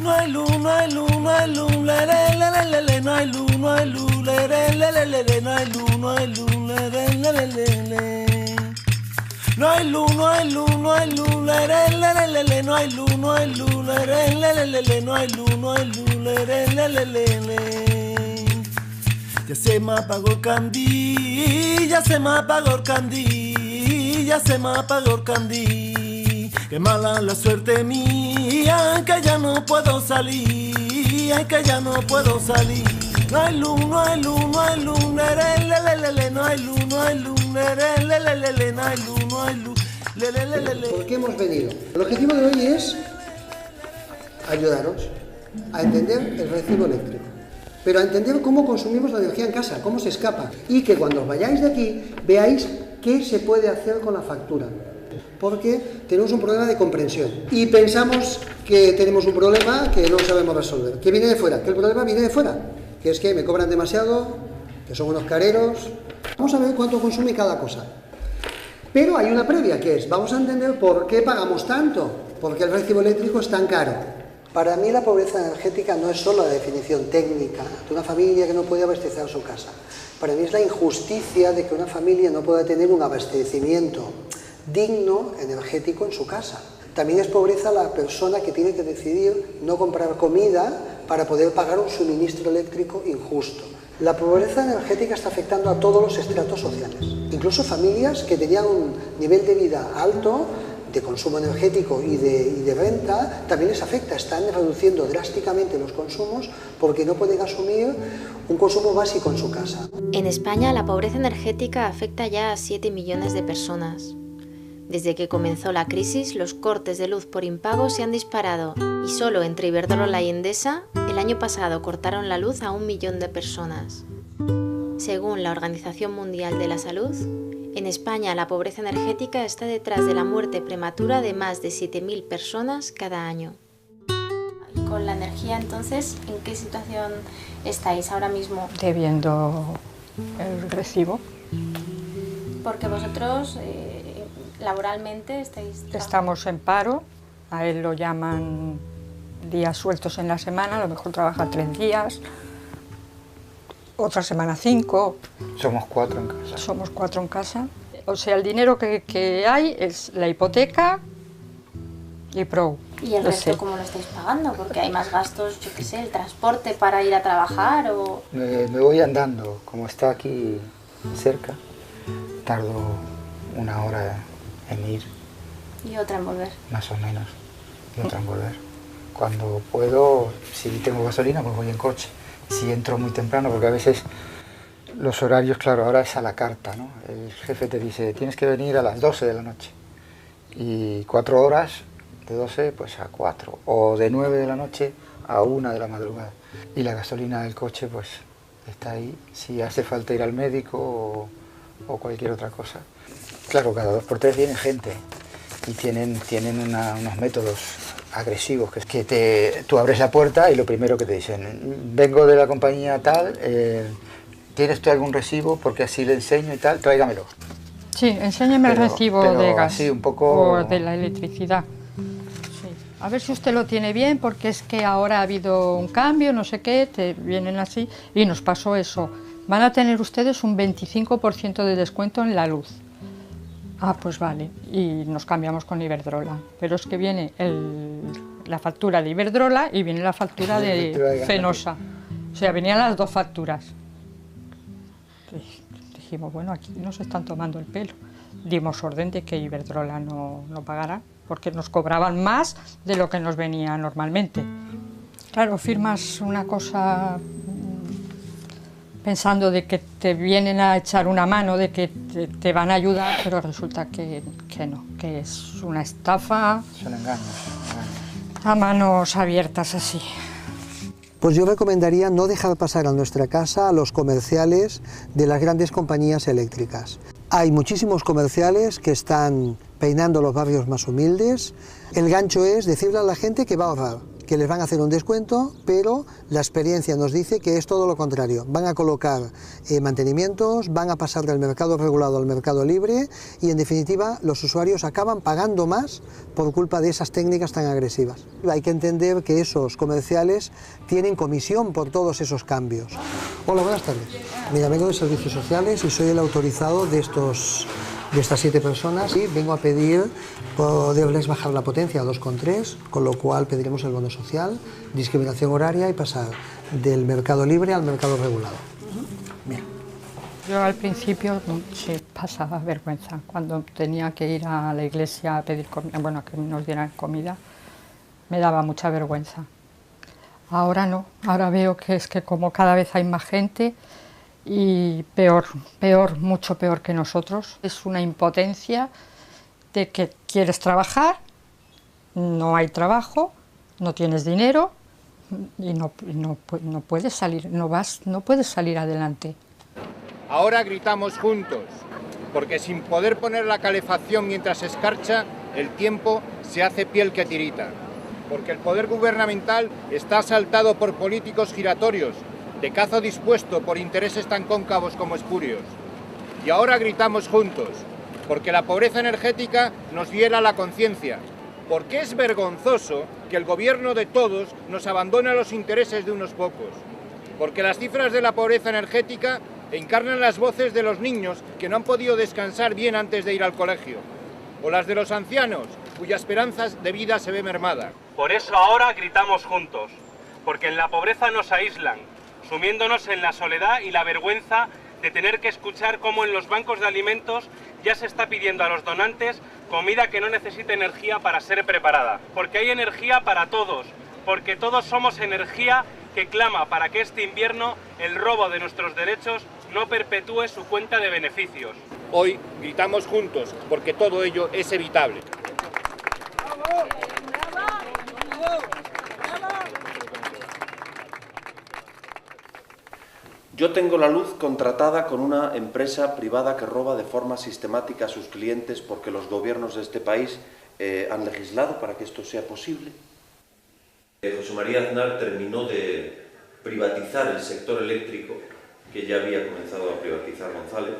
No hay luz, no hay luz, no hay luz, le, le, le, le, le, no hay luz, no hay luz, le, le, le, le, le, no hay luz, no hay luz, le, le, le, le. No hay luz, no hay luz, no hay luz, le, le, le, no hay luz, no hay luz, le, le, no hay luz, no hay luz, le. Ya se me apagó el candil, ya se me apagó el candil, ya se me apagó el candil. Qué mala la suerte mía, que ya no puedo salir, ay, que ya no puedo salir. No hay luz, no hay luz, no hay luz, le, no hay luz, no hay luz, le, no hay luz, no hay luz, le. ¿Por qué hemos venido? El objetivo de hoy es ayudaros a entender el recibo eléctrico, pero a entender cómo consumimos la energía en casa, cómo se escapa, y que cuando os vayáis de aquí veáis qué se puede hacer con la factura, porque tenemos un problema de comprensión y pensamos que tenemos un problema que no sabemos resolver, que viene de fuera, que el problema viene de fuera, que es que me cobran demasiado, que son unos careros. Vamos a ver cuánto consume cada cosa. Pero hay una previa, que es, vamos a entender por qué pagamos tanto, por qué el recibo eléctrico es tan caro. Para mí la pobreza energética no es solo la definición técnica de una familia que no puede abastecer su casa. Para mí es la injusticia de que una familia no pueda tener un abastecimiento digno energético en su casa. También es pobreza la persona que tiene que decidir no comprar comida para poder pagar un suministro eléctrico injusto. La pobreza energética está afectando a todos los estratos sociales. Incluso familias que tenían un nivel de vida alto, de consumo energético y de renta, también les afecta. Están reduciendo drásticamente los consumos porque no pueden asumir un consumo básico en su casa. En España, la pobreza energética afecta ya a 7 millones de personas. Desde que comenzó la crisis, los cortes de luz por impago se han disparado y solo entre Iberdrola y Endesa, el año pasado cortaron la luz a 1 millón de personas. Según la Organización Mundial de la Salud, en España la pobreza energética está detrás de la muerte prematura de más de 7.000 personas cada año. Con la energía, entonces, ¿en qué situación estáis ahora mismo? Debiendo el recibo. Porque vosotros laboralmente estáis... Estamos en paro, a él lo llaman días sueltos en la semana, a lo mejor trabaja 3 días, otra semana 5. Somos 4 en casa. Somos 4 en casa. O sea, el dinero que hay es la hipoteca y Pro. ¿Y el resto cómo lo estáis pagando? Porque hay más gastos, yo qué sé, el transporte para ir a trabajar o... Me voy andando, como está aquí cerca, tardo 1 hora en ir. Y otra en volver. Más o menos, y otra en volver. Cuando puedo, si tengo gasolina, pues voy en coche. Si entro muy temprano, porque a veces los horarios, claro, ahora es a la carta, ¿no? El jefe te dice, tienes que venir a las 12 de la noche. Y 4 horas, de 12 pues a 4. O de 9 de la noche a 1 de la madrugada. Y la gasolina del coche, pues, está ahí. Si hace falta ir al médico o cualquier otra cosa. Claro, cada 2 por 3 viene gente y tienen unos métodos agresivos, que es que tú abres la puerta y lo primero que te dicen, vengo de la compañía tal, ¿tienes tú algún recibo? Porque así le enseño y tal, tráigamelo. Sí, enséñeme el recibo de gas así, un poco... o de la electricidad. Sí. A ver si usted lo tiene bien, porque es que ahora ha habido un cambio, no sé qué, te vienen así, y nos pasó eso. Van a tener ustedes un 25% de descuento en la luz. Ah, pues vale, y nos cambiamos con Iberdrola. Pero es que viene la factura de Iberdrola y viene la factura de Fenosa. O sea, venían las 2 facturas. Dijimos, bueno, aquí nos están tomando el pelo. Dimos orden de que Iberdrola no pagara, porque nos cobraban más de lo que nos venía normalmente. Claro, firmas una cosa pensando de que te vienen a echar una mano, de que te van a ayudar, pero resulta que no, que es una estafa. Son engaños. A manos abiertas así. Pues yo recomendaría no dejar pasar a nuestra casa a los comerciales de las grandes compañías eléctricas. Hay muchísimos comerciales que están peinando los barrios más humildes. El gancho es decirle a la gente que va a ahorrar que les van a hacer un descuento, pero la experiencia nos dice que es todo lo contrario. Van a colocar mantenimientos, van a pasar del mercado regulado al mercado libre y, en definitiva, los usuarios acaban pagando más por culpa de esas técnicas tan agresivas. Hay que entender que esos comerciales tienen comisión por todos esos cambios. Hola, buenas tardes. Mira, vengo de Servicios Sociales y soy el autorizado de estas 7 personas y vengo a pedir poderles bajar la potencia a 2,3, con lo cual pediremos el bono social, discriminación horaria y pasar del mercado libre al mercado regulado. Bien. Yo al principio sí pasaba vergüenza cuando tenía que ir a la iglesia a pedir comida, bueno, que nos dieran comida, me daba mucha vergüenza. Ahora no, ahora veo que es que como cada vez hay más gente y peor, mucho peor que nosotros. Es una impotencia de que quieres trabajar, no hay trabajo, no tienes dinero y no puedes salir, no puedes salir adelante. Ahora gritamos juntos, porque sin poder poner la calefacción mientras escarcha, el tiempo se hace piel que tirita. Porque el poder gubernamental está asaltado por políticos giratorios, de cazo dispuesto por intereses tan cóncavos como espurios. Y ahora gritamos juntos, porque la pobreza energética nos hiela la conciencia, porque es vergonzoso que el gobierno de todos nos abandone a los intereses de unos pocos, porque las cifras de la pobreza energética encarnan las voces de los niños que no han podido descansar bien antes de ir al colegio, o las de los ancianos, cuya esperanza de vida se ve mermada. Por eso ahora gritamos juntos, porque en la pobreza nos aíslan, sumiéndonos en la soledad y la vergüenza de tener que escuchar cómo en los bancos de alimentos ya se está pidiendo a los donantes comida que no necesita energía para ser preparada. Porque hay energía para todos, porque todos somos energía que clama para que este invierno el robo de nuestros derechos no perpetúe su cuenta de beneficios. Hoy gritamos juntos, porque todo ello es evitable. Yo tengo la luz contratada con una empresa privada que roba de forma sistemática a sus clientes porque los gobiernos de este país han legislado para que esto sea posible. José María Aznar terminó de privatizar el sector eléctrico, que ya había comenzado a privatizar González,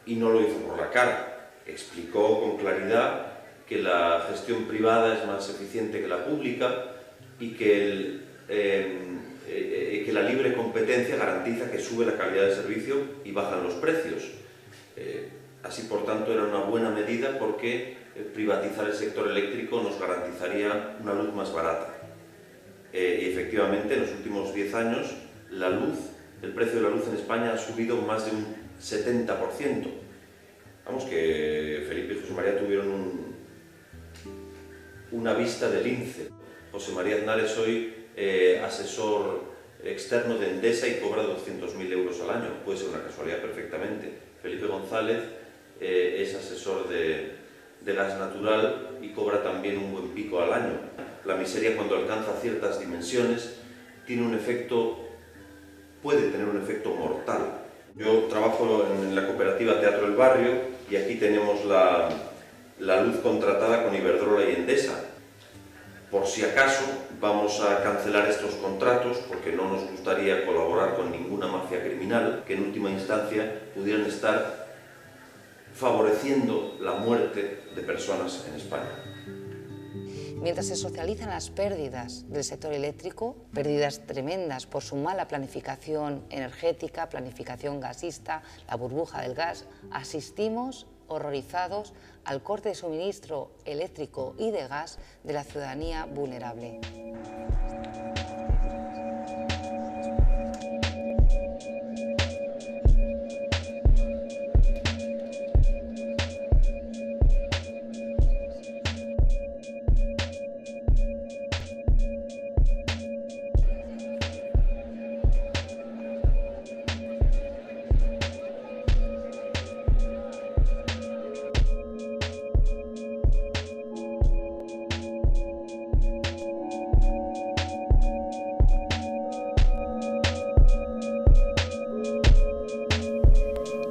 y no lo hizo por la cara. Explicó con claridad que la gestión privada es más eficiente que la pública y que la libre competencia garantiza que sube la calidad del servicio y bajan los precios. Así, por tanto, era una buena medida porque privatizar el sector eléctrico nos garantizaría una luz más barata. Y efectivamente, en los últimos 10 años, el precio de la luz en España ha subido más de un 70%. Vamos, que Felipe y José María tuvieron una vista del lince. José María Aznar es hoy asesor externo de Endesa y cobra 200.000 euros al año. Puede ser una casualidad perfectamente. Felipe González es asesor de gas natural y cobra también un buen pico al año. La miseria, cuando alcanza ciertas dimensiones, puede tener un efecto mortal. Yo trabajo en la cooperativa Teatro El Barrio y aquí tenemos la luz contratada con Iberdrola y Endesa. Por si acaso vamos a cancelar estos contratos porque no nos gustaría colaborar con ninguna mafia criminal que en última instancia pudieran estar favoreciendo la muerte de personas en España. Mientras se socializan las pérdidas del sector eléctrico, pérdidas tremendas por su mala planificación energética, planificación gasista, la burbuja del gas, asistimos horrorizados al corte de suministro eléctrico y de gas de la ciudadanía vulnerable.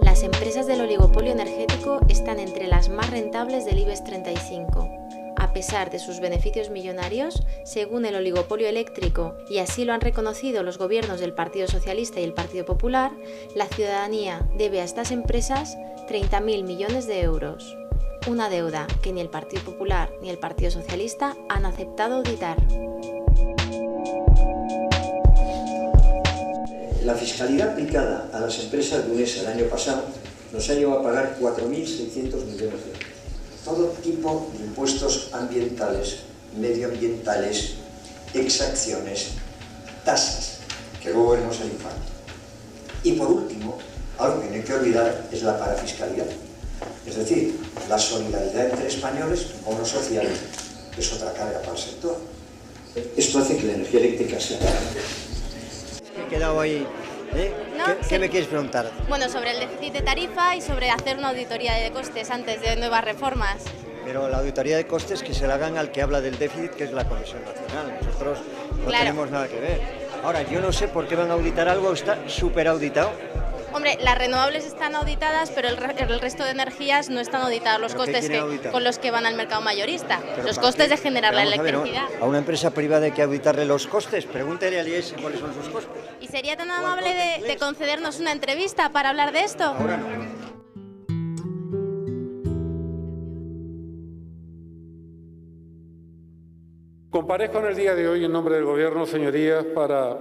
Las empresas del oligopolio energético están entre las más rentables del IBEX 35, a pesar pesar de sus beneficios millonarios, según el oligopolio eléctrico, y así lo han reconocido los gobiernos del Partido Socialista y el Partido Popular, la ciudadanía debe a estas empresas 30.000 millones de euros. Una deuda que ni el Partido Popular ni el Partido Socialista han aceptado auditar. La fiscalidad aplicada a las empresas de UNESA el año pasado nos ha llevado a pagar 4.600 millones de euros. Todo tipo de impuestos ambientales, medioambientales, exacciones, tasas, que luego veremos el informe. Y por último, algo que no hay que olvidar es la parafiscalidad. Es decir, la solidaridad entre españoles, bonos sociales, es otra carga para el sector. Esto hace que la energía eléctrica sea cara. He quedado ahí. No, ¿Qué me quieres preguntar? Bueno, sobre el déficit de tarifa y sobre hacer una auditoría de costes antes de nuevas reformas. Pero la auditoría de costes que se la hagan al que habla del déficit, que es la Comisión Nacional. Nosotros no tenemos nada que ver. Ahora, yo no sé por qué van a auditar algo, está súper auditado. Hombre, las renovables están auditadas, pero el resto de energías no están auditadas. Los costes con los que van al mercado mayorista. Pero los costes de generar la electricidad. A una empresa privada hay que auditarle los costes. Pregúntele a IES cuáles son sus costes. ¿Y sería tan amable de concedernos una entrevista para hablar de esto? Ahora no. Comparezco en el día de hoy en nombre del Gobierno, señorías, para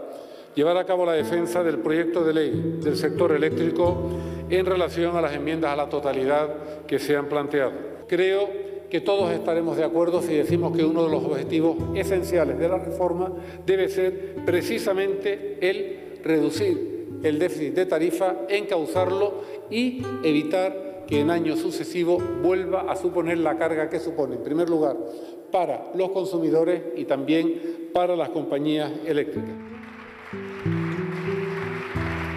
llevar a cabo la defensa del proyecto de ley del sector eléctrico en relación a las enmiendas a la totalidad que se han planteado. Creo que todos estaremos de acuerdo si decimos que uno de los objetivos esenciales de la reforma debe ser precisamente el reducir el déficit de tarifa, encauzarlo y evitar que en años sucesivos vuelva a suponer la carga que supone, en primer lugar, para los consumidores y también para las compañías eléctricas.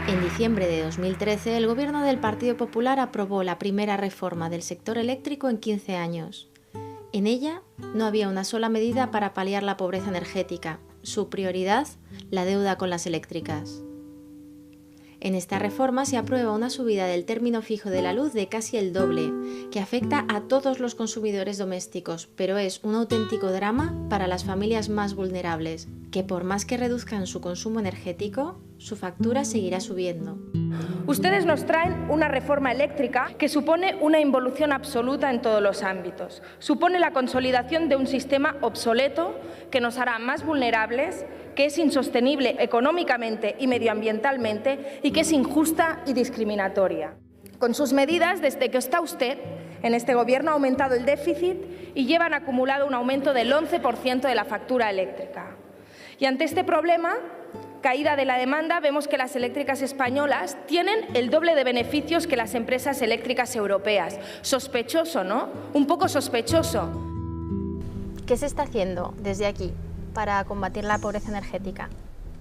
En diciembre de 2013, el Gobierno del Partido Popular aprobó la primera reforma del sector eléctrico en 15 años. En ella no había una sola medida para paliar la pobreza energética. Su prioridad, la deuda con las eléctricas. En esta reforma se aprueba una subida del término fijo de la luz de casi el doble, que afecta a todos los consumidores domésticos, pero es un auténtico drama para las familias más vulnerables, que por más que reduzcan su consumo energético, su factura seguirá subiendo. Ustedes nos traen una reforma eléctrica que supone una involución absoluta en todos los ámbitos. Supone la consolidación de un sistema obsoleto que nos hará más vulnerables, que es insostenible económicamente y medioambientalmente y que es injusta y discriminatoria. Con sus medidas, desde que está usted en este Gobierno, ha aumentado el déficit y llevan acumulado un aumento del 11% de la factura eléctrica. Y ante este problema, caída de la demanda, vemos que las eléctricas españolas tienen el doble de beneficios que las empresas eléctricas europeas. Sospechoso, ¿no? Un poco sospechoso. ¿Qué se está haciendo desde aquí para combatir la pobreza energética?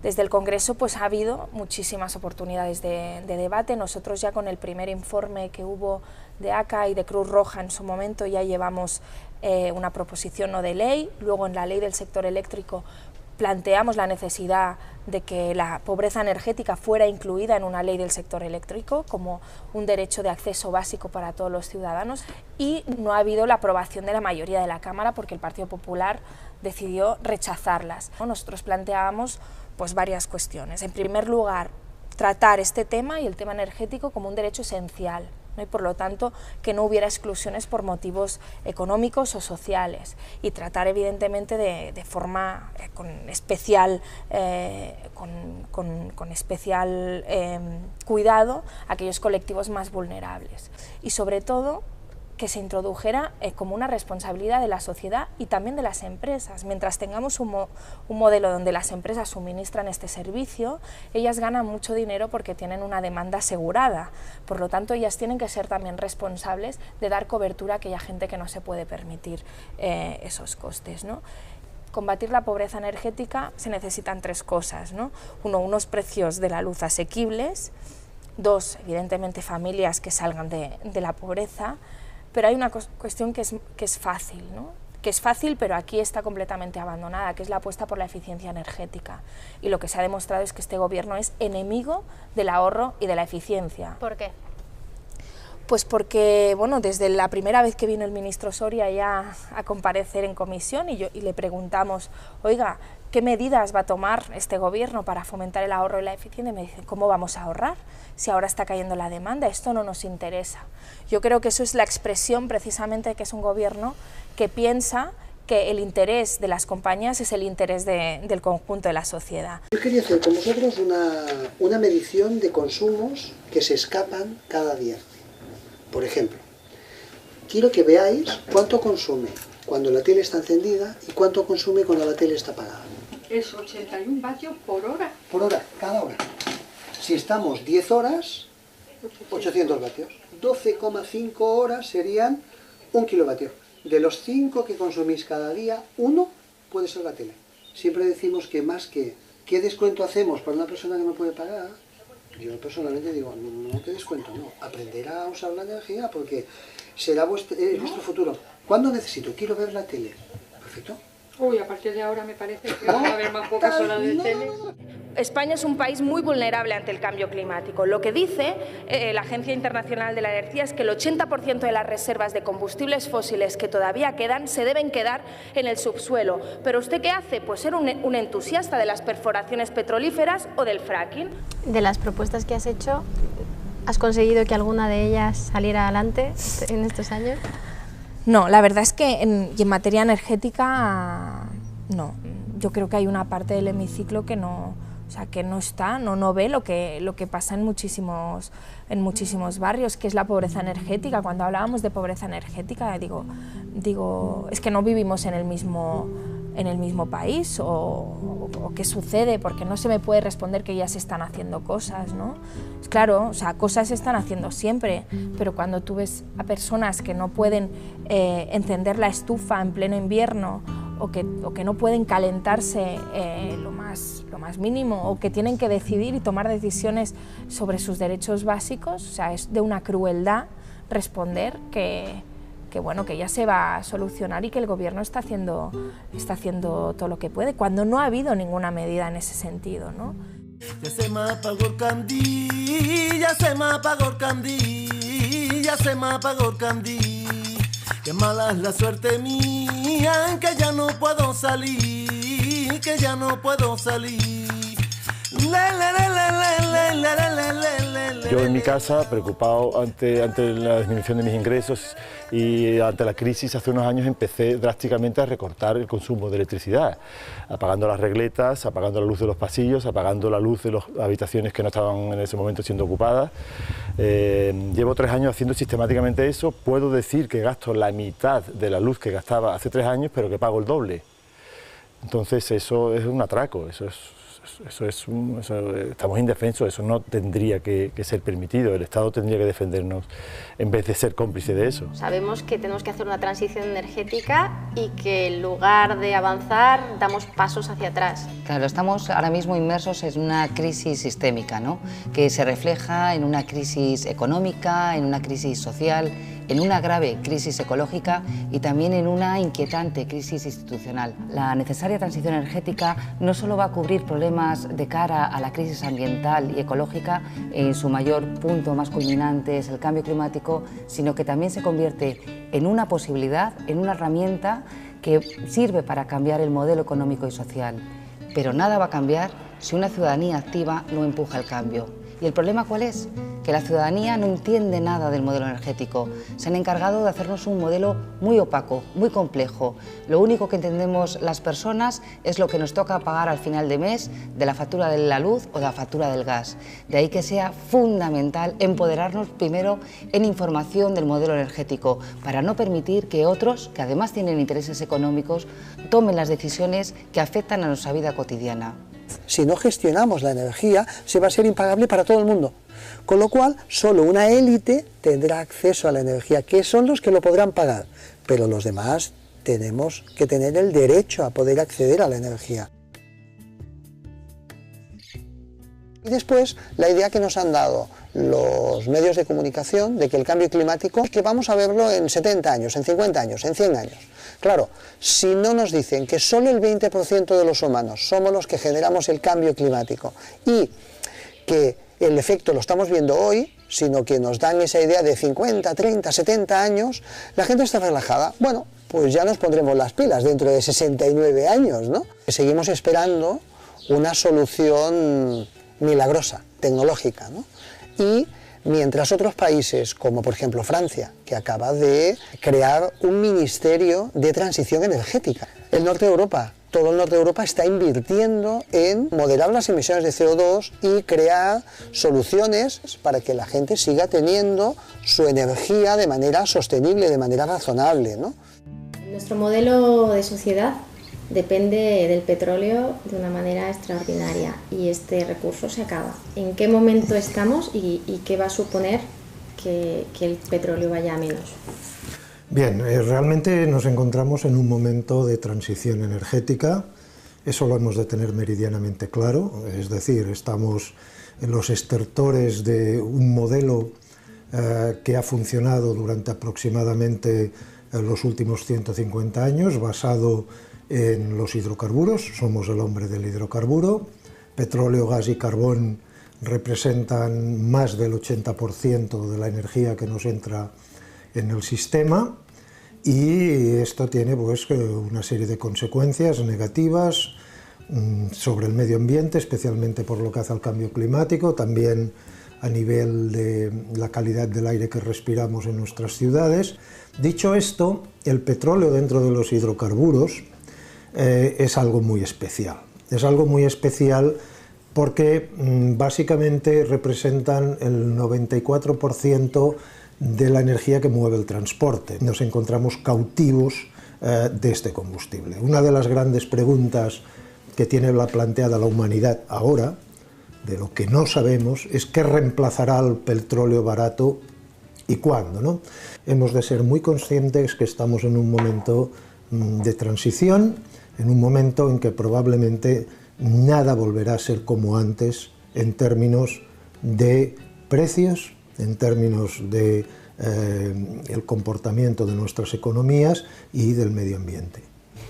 Desde el Congreso pues ha habido muchísimas oportunidades de debate. Nosotros ya con el primer informe que hubo de ACA y de Cruz Roja en su momento ya llevamos una proposición no de ley. Luego en la ley del sector eléctrico planteamos la necesidad de que la pobreza energética fuera incluida en una ley del sector eléctrico como un derecho de acceso básico para todos los ciudadanos y no ha habido la aprobación de la mayoría de la Cámara porque el Partido Popular decidió rechazarlas. Nosotros planteábamos pues varias cuestiones. En primer lugar, tratar este tema y el tema energético como un derecho esencial, ¿no? Y por lo tanto que no hubiera exclusiones por motivos económicos o sociales y tratar evidentemente de forma con especial cuidado a aquellos colectivos más vulnerables y sobre todo que se introdujera como una responsabilidad de la sociedad y también de las empresas. Mientras tengamos un modelo donde las empresas suministran este servicio, ellas ganan mucho dinero porque tienen una demanda asegurada. Por lo tanto, ellas tienen que ser también responsables de dar cobertura a aquella gente que no se puede permitir esos costes, ¿no? Combatir la pobreza energética se necesitan tres cosas, ¿no? Uno, unos precios de la luz asequibles. Dos, evidentemente, familias que salgan de la pobreza. Pero hay una cuestión que es fácil, ¿no? Que es fácil, pero aquí está completamente abandonada, que es la apuesta por la eficiencia energética. Y lo que se ha demostrado es que este Gobierno es enemigo del ahorro y de la eficiencia. ¿Por qué? Pues porque, bueno, desde la primera vez que vino el ministro Soria ya a comparecer en comisión y le preguntamos, oiga, ¿qué medidas va a tomar este gobierno para fomentar el ahorro y la eficiencia? Y me dicen, ¿cómo vamos a ahorrar? Si ahora está cayendo la demanda, esto no nos interesa. Yo creo que eso es la expresión precisamente de que es un gobierno que piensa que el interés de las compañías es el interés del conjunto de la sociedad. Yo quería hacer con vosotros una medición de consumos que se escapan cada día. Por ejemplo, quiero que veáis cuánto consume cuando la tele está encendida y cuánto consume cuando la tele está apagada. Es 81 vatios por hora. Por hora, cada hora. Si estamos 10 horas, 800 vatios. 12,5 horas serían 1 kilovatio. De los 5 que consumís cada día, 1 puede ser la tele. Siempre decimos que más que ¿qué descuento hacemos para una persona que no puede pagar? Yo personalmente digo, no te descuento, no. Aprender a usar la energía porque será vuestro futuro. ¿Cuándo necesito? Quiero ver la tele. Perfecto. Uy, a partir de ahora me parece que va a haber más pocas horas de tele. España es un país muy vulnerable ante el cambio climático. Lo que dice la Agencia Internacional de la Energía es que el 80% de las reservas de combustibles fósiles que todavía quedan se deben quedar en el subsuelo. ¿Pero usted qué hace? Pues ser un entusiasta de las perforaciones petrolíferas o del fracking. De las propuestas que has hecho, ¿has conseguido que alguna de ellas saliera adelante en estos años? No, la verdad es que en materia energética, no. Yo creo que hay una parte del hemiciclo que no, o sea, que no ve lo que pasa en muchísimos barrios, que es la pobreza energética. Cuando hablábamos de pobreza energética, digo, es que no vivimos en el mismo país, o qué sucede, porque no se me puede responder que ya se están haciendo cosas, ¿no? Claro, o sea, cosas se están haciendo siempre, pero cuando tú ves a personas que no pueden encender la estufa en pleno invierno, o que no pueden calentarse lo más mínimo, o que tienen que decidir y tomar decisiones sobre sus derechos básicos, o sea, es de una crueldad responder que bueno, que ya se va a solucionar y que el gobierno está haciendo todo lo que puede, cuando no ha habido ninguna medida en ese sentido, ¿no? Ya se me apagó el candí, ya se me apagó el candí, ya se me apagó el candí. Qué mala es la suerte mía, que ya no puedo salir, que ya no puedo salir. Yo en mi casa, preocupado ante la disminución de mis ingresos y ante la crisis hace unos años, empecé drásticamente a recortar el consumo de electricidad, apagando las regletas, apagando la luz de los pasillos, apagando la luz de las habitaciones que no estaban en ese momento siendo ocupadas. Llevo 3 años haciendo sistemáticamente eso. Puedo decir que gasto la mitad de la luz que gastaba hace 3 años, pero que pago el doble. Entonces eso es un atraco, estamos indefensos, eso no tendría que ser permitido, el Estado tendría que defendernos en vez de ser cómplice de eso. Sabemos que tenemos que hacer una transición energética y que en lugar de avanzar damos pasos hacia atrás. Claro, estamos ahora mismo inmersos en una crisis sistémica, ¿no? Que se refleja en una crisis económica, en una crisis social, en una grave crisis ecológica y también en una inquietante crisis institucional. La necesaria transición energética no solo va a cubrir problemas de cara a la crisis ambiental y ecológica, en su mayor punto más culminante es el cambio climático, sino que también se convierte en una posibilidad, en una herramienta que sirve para cambiar el modelo económico y social. Pero nada va a cambiar si una ciudadanía activa no empuja el cambio. ¿Y el problema cuál es? Que la ciudadanía no entiende nada del modelo energético. Se han encargado de hacernos un modelo muy opaco, muy complejo. Lo único que entendemos las personas es lo que nos toca pagar al final de mes de la factura de la luz o de la factura del gas. De ahí que sea fundamental empoderarnos primero en información del modelo energético para no permitir que otros, que además tienen intereses económicos, tomen las decisiones que afectan a nuestra vida cotidiana. Si no gestionamos la energía, se va a ser impagable para todo el mundo. Con lo cual, solo una élite tendrá acceso a la energía, que son los que lo podrán pagar. Pero los demás tenemos que tener el derecho a poder acceder a la energía. Y después, la idea que nos han dado los medios de comunicación de que el cambio climático, que vamos a verlo en 70 años, en 50 años, en 100 años. Claro, si no nos dicen que solo el 20% de los humanos somos los que generamos el cambio climático y que el efecto lo estamos viendo hoy, sino que nos dan esa idea de 50, 30, 70 años, la gente está relajada. Bueno, pues ya nos pondremos las pilas dentro de 69 años, ¿no? Seguimos esperando una solución milagrosa, tecnológica, ¿no? Y mientras otros países, como por ejemplo Francia, que acaba de crear un ministerio de transición energética. El norte de Europa, todo el norte de Europa está invirtiendo en moderar las emisiones de CO2 y crear soluciones para que la gente siga teniendo su energía de manera sostenible, de manera razonable, ¿no? Nuestro modelo de sociedad depende del petróleo de una manera extraordinaria y este recurso se acaba. ¿En qué momento estamos y qué va a suponer que el petróleo vaya a menos? Bien, realmente nos encontramos en un momento de transición energética, eso lo hemos de tener meridianamente claro, es decir, estamos en los estertores de un modelo que ha funcionado durante aproximadamente los últimos 150 años, basado en los hidrocarburos, somos el hombre del hidrocarburo, petróleo, gas y carbón representan más del 80% de la energía que nos entra en el sistema y esto tiene pues una serie de consecuencias negativas sobre el medio ambiente, especialmente por lo que hace al cambio climático, también a nivel de la calidad del aire que respiramos en nuestras ciudades. Dicho esto, el petróleo dentro de los hidrocarburos es algo muy especial. Es algo muy especial porque básicamente representan el 94% de la energía que mueve el transporte. Nos encontramos cautivos de este combustible. Una de las grandes preguntas que tiene planteada la humanidad ahora, de lo que no sabemos, es qué reemplazará al petróleo barato y cuándo, ¿no? Hemos de ser muy conscientes que estamos en un momento de transición, en un momento en que probablemente nada volverá a ser como antes en términos de precios, en términos de el comportamiento de nuestras economías y del medio ambiente.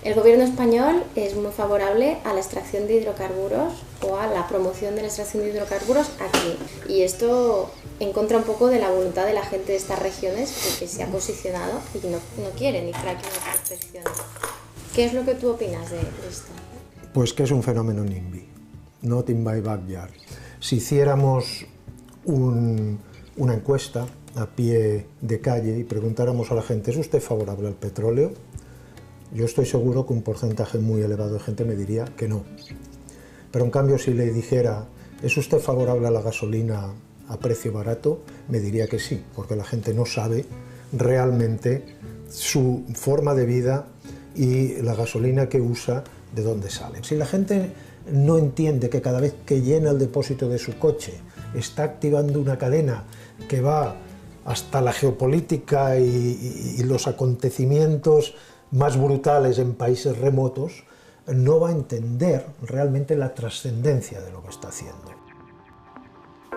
El gobierno español es muy favorable a la extracción de hidrocarburos o a la promoción de la extracción de hidrocarburos aquí. Y esto en contra un poco de la voluntad de la gente de estas regiones que se ha posicionado y que no quiere ni fracking ni prospección. ¿Qué es lo que tú opinas de esto? Pues que es un fenómeno NIMBY, not in my backyard. Si hiciéramos una encuesta a pie de calle y preguntáramos a la gente, ¿es usted favorable al petróleo? Yo estoy seguro que un porcentaje muy elevado de gente me diría que no. Pero en cambio, si le dijera, ¿es usted favorable a la gasolina a precio barato? Me diría que sí, porque la gente no sabe realmente su forma de vida y la gasolina que usa, de dónde sale. Si la gente no entiende que cada vez que llena el depósito de su coche está activando una cadena que va hasta la geopolítica y los acontecimientos más brutales en países remotos, no va a entender realmente la trascendencia de lo que está haciendo.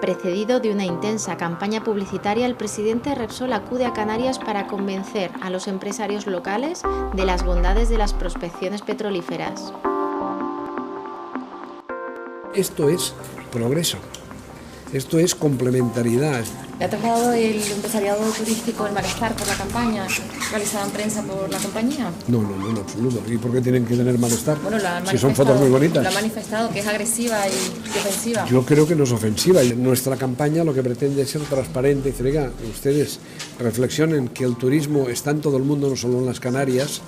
Precedido de una intensa campaña publicitaria, el presidente Repsol acude a Canarias para convencer a los empresarios locales de las bondades de las prospecciones petrolíferas. Esto es progreso, esto es complementariedad. ¿Le ha trasladado el empresariado turístico el malestar por la campaña realizada en prensa por la compañía? No, en absoluto. ¿Y por qué tienen que tener malestar? Bueno, si son fotos muy bonitas. Lo ha manifestado, que es agresiva y ofensiva. Yo creo que no es ofensiva. Nuestra campaña lo que pretende es ser transparente y decir, oiga, ustedes reflexionen que el turismo está en todo el mundo, no solo en las Canarias.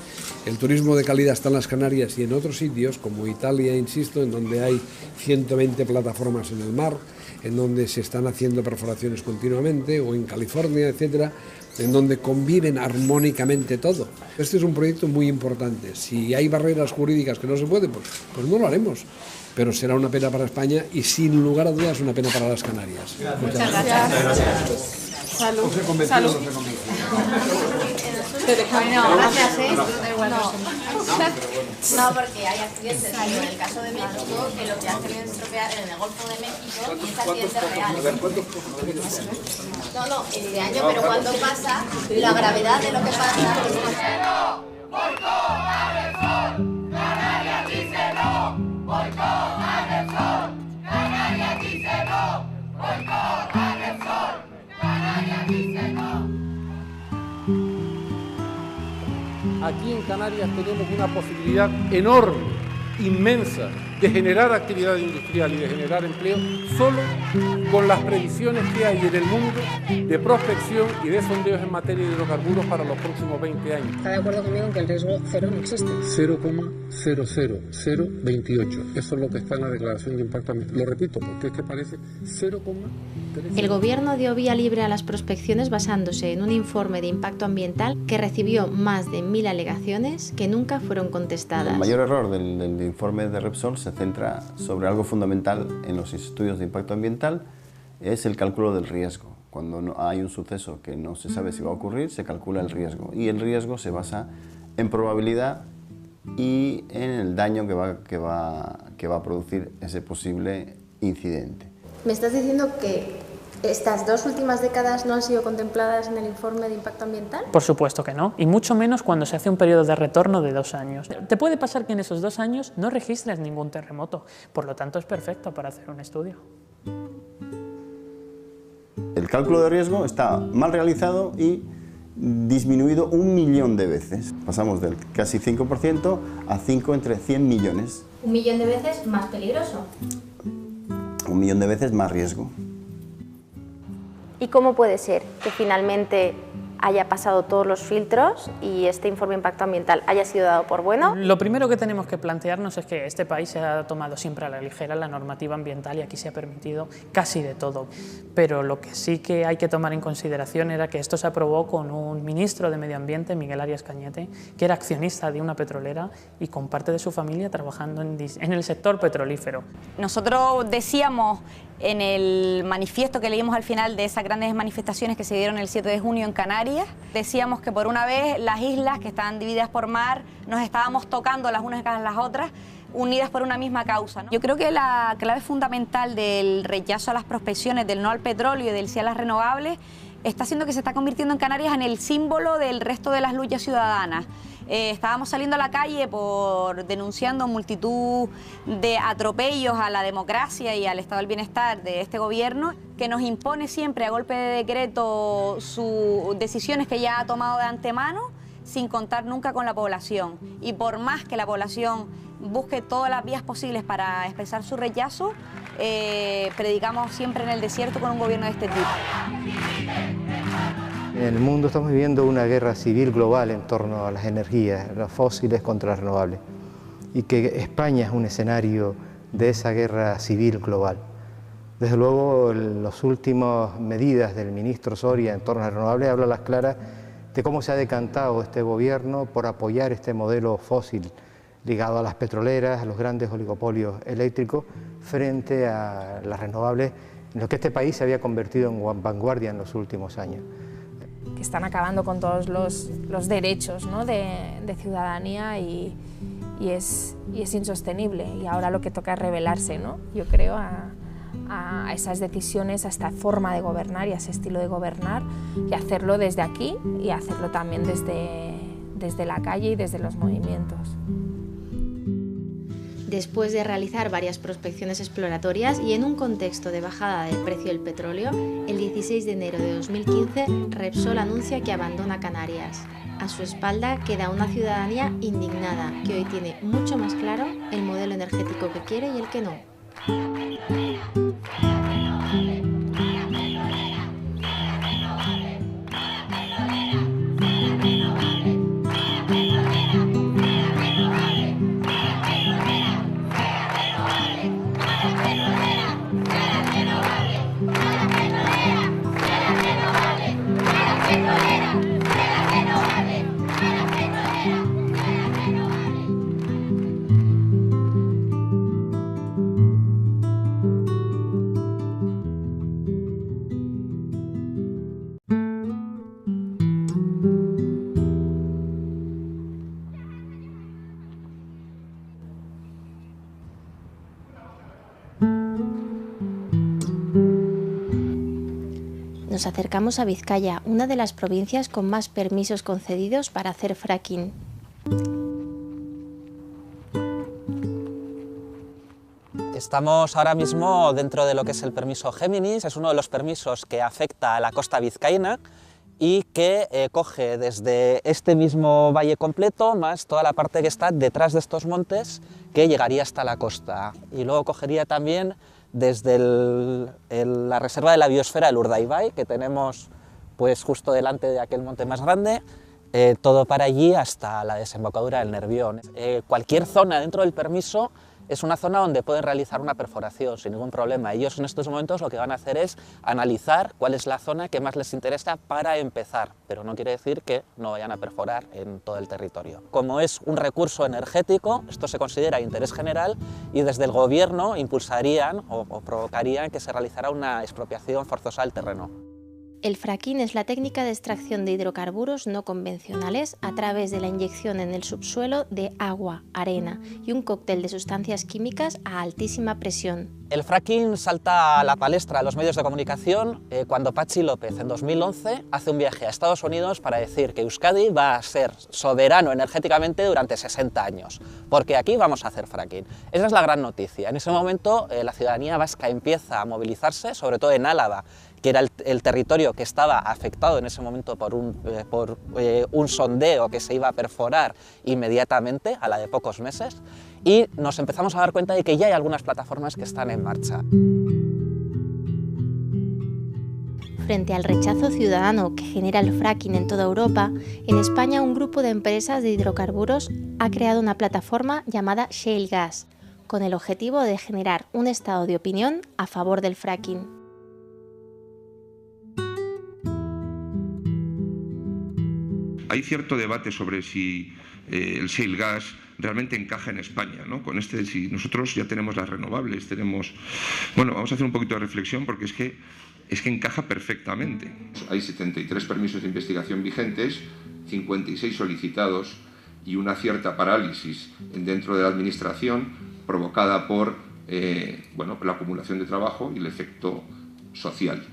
El turismo de calidad está en las Canarias y en otros sitios, como Italia, insisto, en donde hay 120 plataformas en el mar, en donde se están haciendo perforaciones continuamente, o en California, etcétera, en donde conviven armónicamente todo. Este es un proyecto muy importante. Si hay barreras jurídicas que no se puede, pues no lo haremos. Pero será una pena para España y sin lugar a dudas una pena para las Canarias. Muchas gracias. Salud. Salud. Bueno, gracias, No, porque hay accidentes, en el caso de México, que lo que hacen es estropear en el Golfo de México y es accidente real. No, este año, pero cuando pasa, la gravedad de lo que pasa es... Aquí en Canarias tenemos una posibilidad enorme, inmensa, de generar actividad industrial y de generar empleo solo con las previsiones que hay en el mundo de prospección y de sondeos en materia de hidrocarburos para los próximos 20 años. ¿Está de acuerdo conmigo en que el riesgo cero no existe? 0,00028. Eso es lo que está en la declaración de impacto ambiental. Lo repito, porque es que parece 0,3. El gobierno dio vía libre a las prospecciones basándose en un informe de impacto ambiental que recibió más de 1000 alegaciones que nunca fueron contestadas. El mayor error del informe de Repsol se centra sobre algo fundamental en los estudios de impacto ambiental, es el cálculo del riesgo. Cuando hay un suceso que no se sabe si va a ocurrir, se calcula el riesgo. Y el riesgo se basa en probabilidad y en el daño que va a producir ese posible incidente. ¿Me estás diciendo que estas 2 últimas décadas no han sido contempladas en el informe de impacto ambiental? Por supuesto que no, y mucho menos cuando se hace un periodo de retorno de 2 años. Te puede pasar que en esos 2 años no registres ningún terremoto, por lo tanto es perfecto para hacer un estudio. El cálculo de riesgo está mal realizado y disminuido 1 millón de veces. Pasamos del casi 5% a 5 entre 100 millones. 1 millón de veces más peligroso. 1 millón de veces más riesgo. ¿Y cómo puede ser que finalmente haya pasado todos los filtros y este informe de impacto ambiental haya sido dado por bueno? Lo primero que tenemos que plantearnos es que este país se ha tomado siempre a la ligera la normativa ambiental y aquí se ha permitido casi de todo. Pero lo que sí que hay que tomar en consideración era que esto se aprobó con un ministro de Medio Ambiente, Miguel Arias Cañete, que era accionista de una petrolera y con parte de su familia trabajando en el sector petrolífero. Nosotros decíamos en el manifiesto que leímos al final de esas grandes manifestaciones que se dieron el 7 de junio en Canarias, decíamos que por una vez las islas que estaban divididas por mar nos estábamos tocando las unas a las otras, unidas por una misma causa, ¿no? Yo creo que la clave fundamental del rechazo a las prospecciones, del no al petróleo y del sí a las renovables, está haciendo que se está convirtiendo en Canarias en el símbolo del resto de las luchas ciudadanas. Estábamos saliendo a la calle denunciando multitud de atropellos a la democracia y al estado del bienestar de este gobierno, que nos impone siempre a golpe de decreto sus decisiones que ya ha tomado de antemano, sin contar nunca con la población. Y por más que la población busque todas las vías posibles para expresar su rechazo, predicamos siempre en el desierto con un gobierno de este tipo. En el mundo estamos viviendo una guerra civil global en torno a las energías, los fósiles contra las renovables, y que España es un escenario de esa guerra civil global. Desde luego, las últimas medidas del ministro Soria en torno a las renovables hablan a las claras de cómo se ha decantado este gobierno por apoyar este modelo fósil ligado a las petroleras, a los grandes oligopolios eléctricos, frente a las renovables, en lo que este país se había convertido en vanguardia en los últimos años. Que están acabando con todos los derechos, ¿no?, de ciudadanía y es insostenible. Y ahora lo que toca es rebelarse, ¿no?, yo creo, a esas decisiones, a esta forma de gobernar y a ese estilo de gobernar, y hacerlo desde aquí y hacerlo también desde la calle y desde los movimientos. Después de realizar varias prospecciones exploratorias y en un contexto de bajada del precio del petróleo, el 16 de enero de 2015 Repsol anuncia que abandona Canarias. A su espalda queda una ciudadanía indignada que hoy tiene mucho más claro el modelo energético que quiere y el que no. Nos acercamos a Vizcaya, una de las provincias con más permisos concedidos para hacer fracking. Estamos ahora mismo dentro de lo que es el permiso Géminis, es uno de los permisos que afecta a la costa vizcaína y que coge desde este mismo valle completo más toda la parte que está detrás de estos montes, que llegaría hasta la costa, y luego cogería también desde la reserva de la biosfera del Urdaibai, que tenemos pues justo delante de aquel monte más grande, todo para allí hasta la desembocadura del Nervión. Cualquier zona dentro del permiso es una zona donde pueden realizar una perforación sin ningún problema. Ellos en estos momentos lo que van a hacer es analizar cuál es la zona que más les interesa para empezar, pero no quiere decir que no vayan a perforar en todo el territorio. Como es un recurso energético, esto se considera de interés general y desde el gobierno impulsarían o provocarían que se realizara una expropiación forzosa del terreno. El fracking es la técnica de extracción de hidrocarburos no convencionales a través de la inyección en el subsuelo de agua, arena y un cóctel de sustancias químicas a altísima presión. El fracking salta a la palestra de los medios de comunicación cuando Patxi López en 2011 hace un viaje a Estados Unidos para decir que Euskadi va a ser soberano energéticamente durante 60 años, porque aquí vamos a hacer fracking. Esa es la gran noticia. En ese momento la ciudadanía vasca empieza a movilizarse, sobre todo en Álava, que era el territorio que estaba afectado en ese momento por un sondeo que se iba a perforar inmediatamente, a la de pocos meses, y nos empezamos a dar cuenta de que ya hay algunas plataformas que están en marcha. Frente al rechazo ciudadano que genera el fracking en toda Europa, en España un grupo de empresas de hidrocarburos ha creado una plataforma llamada Shale Gas, con el objetivo de generar un estado de opinión a favor del fracking. Hay cierto debate sobre si el shale gas realmente encaja en España, ¿no? Con si nosotros ya tenemos las renovables, Bueno, vamos a hacer un poquito de reflexión porque es que encaja perfectamente. Hay 73 permisos de investigación vigentes, 56 solicitados y una cierta parálisis dentro de la administración provocada por la acumulación de trabajo y el efecto social.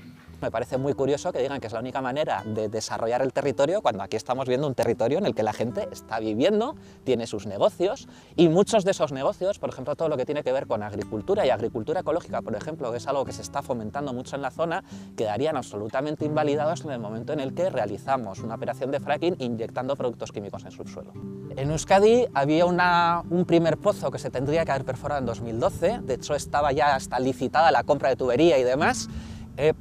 Me parece muy curioso que digan que es la única manera de desarrollar el territorio cuando aquí estamos viendo un territorio en el que la gente está viviendo, tiene sus negocios y muchos de esos negocios, por ejemplo todo lo que tiene que ver con agricultura y agricultura ecológica, por ejemplo, que es algo que se está fomentando mucho en la zona, quedarían absolutamente invalidados en el momento en el que realizamos una operación de fracking inyectando productos químicos en subsuelo. En Euskadi había un primer pozo que se tendría que haber perforado en 2012, de hecho estaba ya hasta licitada la compra de tubería y demás,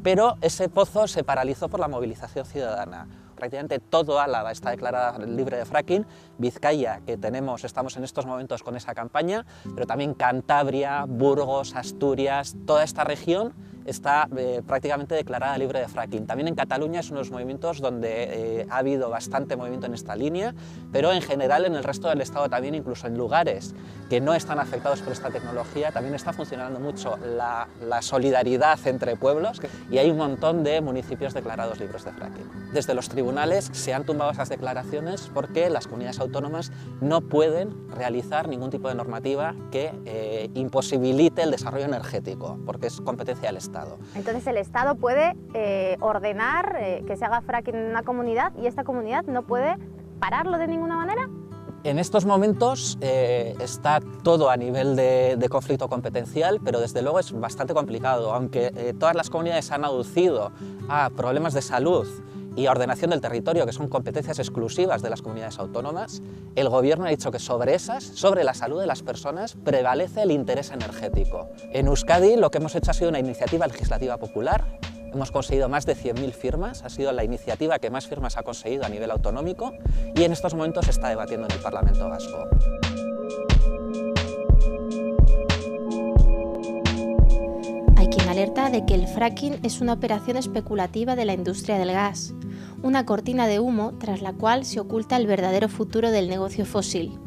pero ese pozo se paralizó por la movilización ciudadana. Prácticamente todo Álava está declarada libre de fracking, Vizcaya, que estamos en estos momentos con esa campaña, pero también Cantabria, Burgos, Asturias, toda esta región está prácticamente declarada libre de fracking. También en Cataluña es uno de los movimientos donde ha habido bastante movimiento en esta línea, pero en general en el resto del Estado también, incluso en lugares que no están afectados por esta tecnología, también está funcionando mucho la solidaridad entre pueblos y hay un montón de municipios declarados libres de fracking. Desde los tribunales se han tumbado esas declaraciones porque las comunidades autónomas no pueden realizar ningún tipo de normativa que imposibilite el desarrollo energético, porque es competencia del Estado. Entonces el Estado puede ordenar que se haga fracking en una comunidad y esta comunidad no puede pararlo de ninguna manera. En estos momentos está todo a nivel de conflicto competencial, pero desde luego es bastante complicado, aunque todas las comunidades han aducido a problemas de salud y a ordenación del territorio, que son competencias exclusivas de las comunidades autónomas, el gobierno ha dicho que sobre la salud de las personas, prevalece el interés energético. En Euskadi lo que hemos hecho ha sido una iniciativa legislativa popular, hemos conseguido más de 100.000 firmas, ha sido la iniciativa que más firmas ha conseguido a nivel autonómico y en estos momentos se está debatiendo en el Parlamento vasco. Hay quien alerta de que el fracking es una operación especulativa de la industria del gas, una cortina de humo tras la cual se oculta el verdadero futuro del negocio fósil.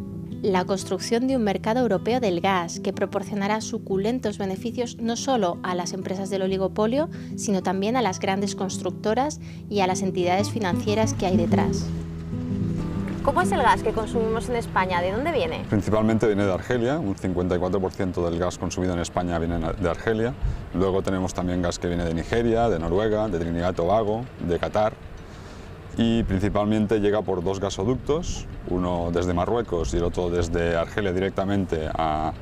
La construcción de un mercado europeo del gas que proporcionará suculentos beneficios no solo a las empresas del oligopolio, sino también a las grandes constructoras y a las entidades financieras que hay detrás. ¿Cómo es el gas que consumimos en España? ¿De dónde viene? Principalmente viene de Argelia, un 54% del gas consumido en España viene de Argelia. Luego tenemos también gas que viene de Nigeria, de Noruega, de Trinidad y Tobago, de Qatar. Y principalmente llega por dos gasoductos, uno desde Marruecos y el otro desde Argelia directamente a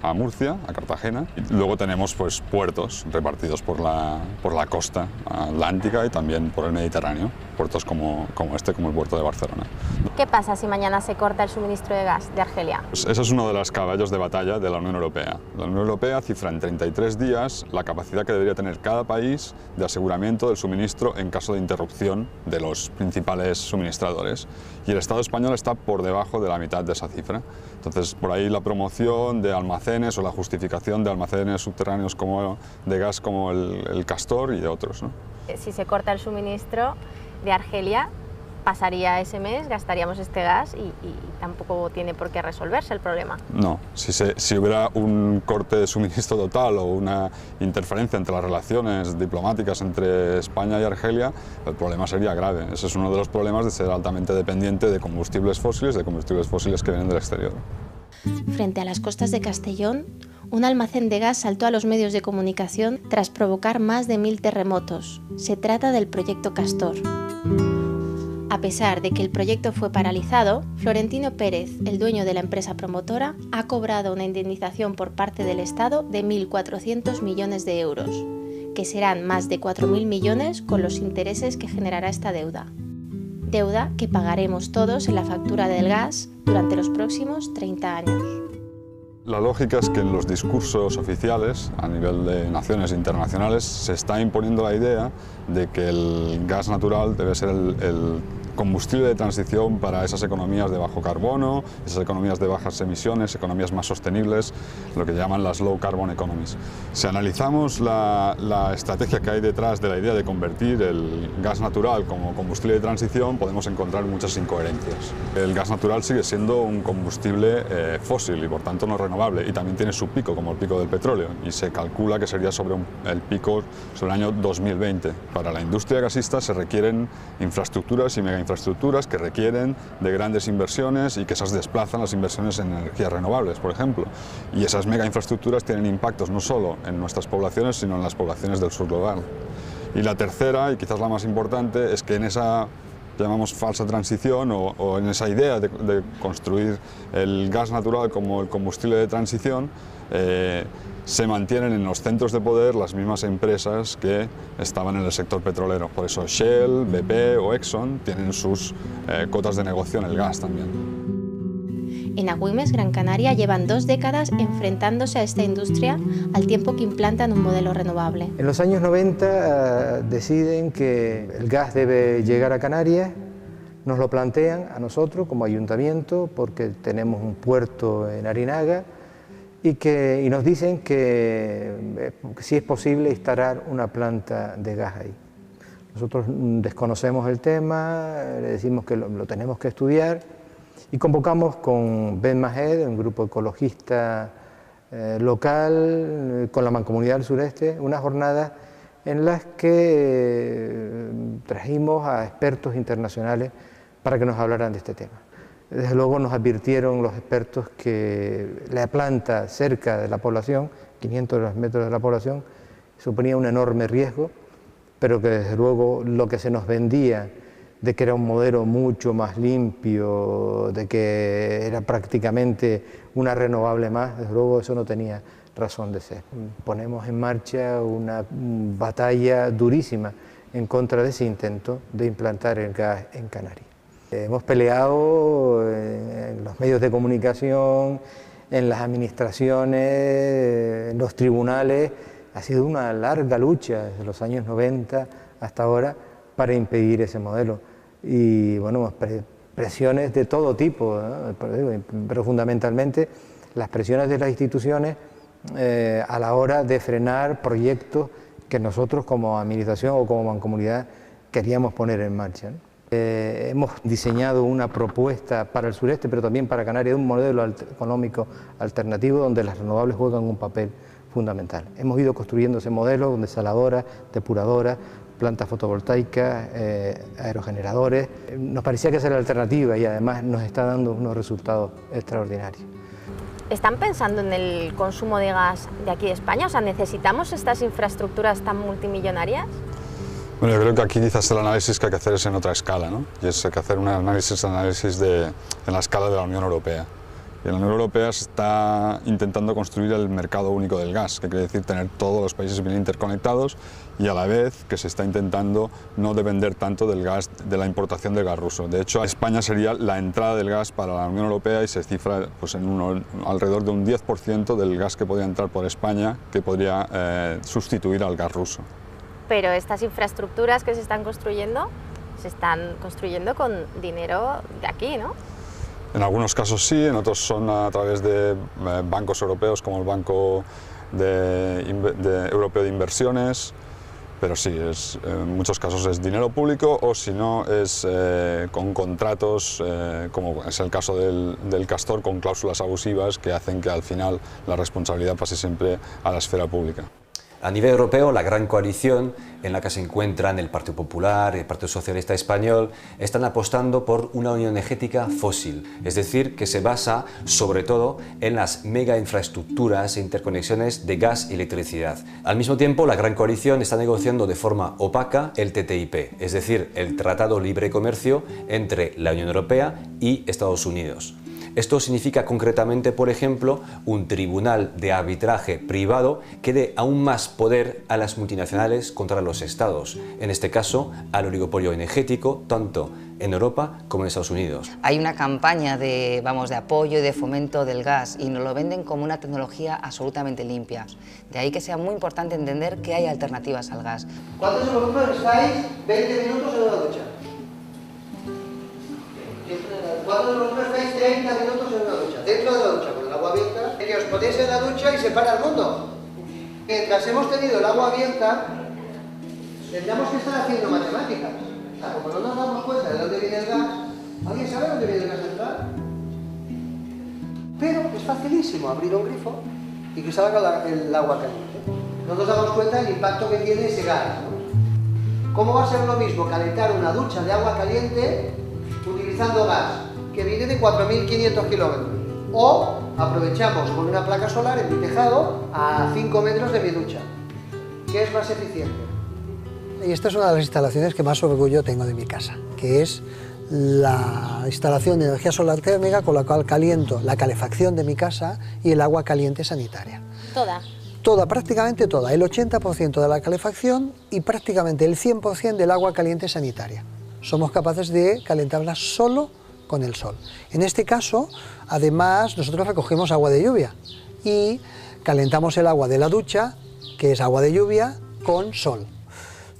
a Murcia, a Cartagena. Y luego tenemos pues, puertos repartidos por la costa atlántica y también por el Mediterráneo, puertos como el puerto de Barcelona. ¿Qué pasa si mañana se corta el suministro de gas de Argelia? Pues eso es uno de los caballos de batalla de la Unión Europea. La Unión Europea cifra en 33 días la capacidad que debería tener cada país de aseguramiento del suministro en caso de interrupción de los principales suministradores. Y el Estado español está por debajo de la mitad de esa cifra. Entonces, por ahí la promoción de almacenes o la justificación de almacenes subterráneos de gas como el Castor y de otros, ¿no? Si se corta el suministro de Argelia, pasaría ese mes, gastaríamos este gas y tampoco tiene por qué resolverse el problema. No, si hubiera un corte de suministro total o una interferencia entre las relaciones diplomáticas entre España y Argelia, el problema sería grave. Ese es uno de los problemas de ser altamente dependiente de combustibles fósiles que vienen del exterior. Frente a las costas de Castellón, un almacén de gas saltó a los medios de comunicación tras provocar más de 1000 terremotos. Se trata del proyecto Castor. A pesar de que el proyecto fue paralizado, Florentino Pérez, el dueño de la empresa promotora, ha cobrado una indemnización por parte del Estado de 1.400 millones de euros, que serán más de 4.000 millones con los intereses que generará esta deuda. Deuda que pagaremos todos en la factura del gas durante los próximos 30 años. La lógica es que en los discursos oficiales, a nivel de naciones internacionales, se está imponiendo la idea de que el gas natural debe ser el combustible de transición para esas economías de bajo carbono, esas economías de bajas emisiones, economías más sostenibles, lo que llaman las low carbon economies. Si analizamos la estrategia que hay detrás de la idea de convertir el gas natural como combustible de transición, podemos encontrar muchas incoherencias. El gas natural sigue siendo un combustible fósil y por tanto no renovable, y también tiene su pico, como el pico del petróleo, y se calcula que sería sobre el pico sobre el año 2020. Para la industria gasista se requieren infraestructuras y megainfraestructuras que requieren de grandes inversiones y que esas desplazan las inversiones en energías renovables, por ejemplo. Y esas megainfraestructuras tienen impactos no solo en nuestras poblaciones, sino en las poblaciones del sur global. Y la tercera, y quizás la más importante, es que en esa llamamos falsa transición o en esa idea de construir el gas natural como el combustible de transición, se mantienen en los centros de poder las mismas empresas que estaban en el sector petrolero. Por eso Shell, BP o Exxon tienen sus cotas de negocio en el gas también. En Agüimes, Gran Canaria, llevan 2 décadas enfrentándose a esta industria al tiempo que implantan un modelo renovable. En los años 90 deciden que el gas debe llegar a Canarias, nos lo plantean a nosotros como ayuntamiento porque tenemos un puerto en Arinaga y nos dicen que si es posible instalar una planta de gas ahí. Nosotros desconocemos el tema, le decimos que lo tenemos que estudiar y convocamos con Ben Mahed, un grupo ecologista local, con la Mancomunidad del Sureste, unas jornadas en las que trajimos a expertos internacionales para que nos hablaran de este tema. Desde luego nos advirtieron los expertos que la planta cerca de la población, 500 metros de la población, suponía un enorme riesgo, pero que desde luego lo que se nos vendía de que era un modelo mucho más limpio, de que era prácticamente una renovable más, desde luego eso no tenía razón de ser. Ponemos en marcha una batalla durísima en contra de ese intento de implantar el gas en Canarias. Hemos peleado en los medios de comunicación, en las administraciones, en los tribunales. Ha sido una larga lucha desde los años 90 hasta ahora para impedir ese modelo. Y bueno, presiones de todo tipo, ¿no? Pero fundamentalmente las presiones de las instituciones a la hora de frenar proyectos que nosotros como administración o como mancomunidad queríamos poner en marcha, ¿no? Hemos diseñado una propuesta para el sureste, pero también para Canarias, de un modelo económico alternativo donde las renovables juegan un papel fundamental. Hemos ido construyendo ese modelo con desaladoras, depuradoras, plantas fotovoltaicas, aerogeneradores. Nos parecía que esa era la alternativa y además nos está dando unos resultados extraordinarios. ¿Están pensando en el consumo de gas de aquí de España? O sea, ¿necesitamos estas infraestructuras tan multimillonarias? Bueno, yo creo que aquí quizás el análisis que hay que hacer es en otra escala, ¿no? Y es que hacer un análisis en la escala de la Unión Europea. Y la Unión Europea está intentando construir el mercado único del gas, que quiere decir tener todos los países bien interconectados y a la vez que se está intentando no depender tanto del gas, de la importación del gas ruso. De hecho, España sería la entrada del gas para la Unión Europea y se cifra pues, en alrededor de un 10% del gas que podría entrar por España, que podría sustituir al gas ruso. Pero estas infraestructuras que se están construyendo con dinero de aquí, ¿no? En algunos casos sí, en otros son a través de bancos europeos como el Banco Europeo de Inversiones, pero sí, en muchos casos es dinero público o si no es con contratos, como es el caso del Castor, con cláusulas abusivas que hacen que al final la responsabilidad pase siempre a la esfera pública. A nivel europeo, la gran coalición en la que se encuentran el Partido Popular y el Partido Socialista Español están apostando por una unión energética fósil, es decir, que se basa sobre todo en las mega infraestructuras e interconexiones de gas y electricidad. Al mismo tiempo, la gran coalición está negociando de forma opaca el TTIP, es decir, el Tratado de Libre Comercio entre la Unión Europea y Estados Unidos. Esto significa concretamente, por ejemplo, un tribunal de arbitraje privado que dé aún más poder a las multinacionales contra los estados, en este caso al oligopolio energético, tanto en Europa como en Estados Unidos. Hay una campaña de apoyo y de fomento del gas y nos lo venden como una tecnología absolutamente limpia. De ahí que sea muy importante entender que hay alternativas al gas. ¿Cuántos de vosotros estáis 20 minutos en una ducha? ¿Cuántos de vosotros estáis 30 minutos en una ducha? Dentro de la ducha, con el agua abierta, que os ponéis en la ducha y se para el mundo. Mientras hemos tenido el agua abierta, tendríamos que estar haciendo matemáticas. O sea, como no nos damos cuenta de dónde viene el gas, ¿alguien sabe dónde viene el gas central? Pero es facilísimo abrir un grifo y que salga el agua caliente. No nos damos cuenta del impacto que tiene ese gas, ¿no? ¿Cómo va a ser lo mismo calentar una ducha de agua caliente utilizando gas que viene de 4.500 kilómetros? O aprovechamos con una placa solar en mi tejado a 5 metros de mi ducha. ¿Qué es más eficiente? Y esta es una de las instalaciones que más orgullo tengo de mi casa, que es la instalación de energía solar térmica con la cual caliento la calefacción de mi casa y el agua caliente sanitaria. Toda. Toda, prácticamente toda, el 80% de la calefacción y prácticamente el 100% del agua caliente sanitaria. Somos capaces de calentarla solo con el sol. En este caso, además, nosotros recogemos agua de lluvia y calentamos el agua de la ducha, que es agua de lluvia, con sol.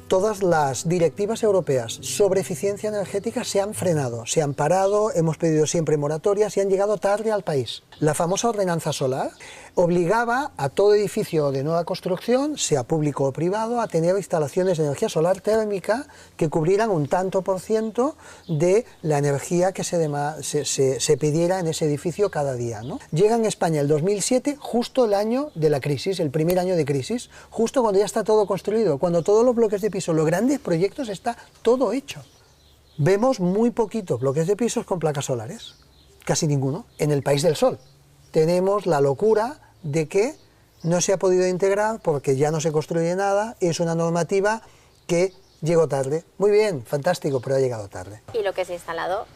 Todas las directivas europeas sobre eficiencia energética se han frenado, se han parado, hemos pedido siempre moratorias y han llegado tarde al país. La famosa ordenanza solar obligaba a todo edificio de nueva construcción, sea público o privado, a tener instalaciones de energía solar térmica que cubrieran un tanto por ciento de la energía que se pidiera en ese edificio cada día, ¿no? Llega en España el 2007, justo el año de la crisis, el primer año de crisis, justo cuando ya está todo construido, cuando todos los bloques de pisos, los grandes proyectos, está todo hecho. Vemos muy poquitos bloques de pisos con placas solares, casi ninguno, en el país del sol. Tenemos la locura de que no se ha podido integrar porque ya no se construye nada, es una normativa que llegó tarde. Muy bien, fantástico, pero ha llegado tarde. Y lo que se ha instalado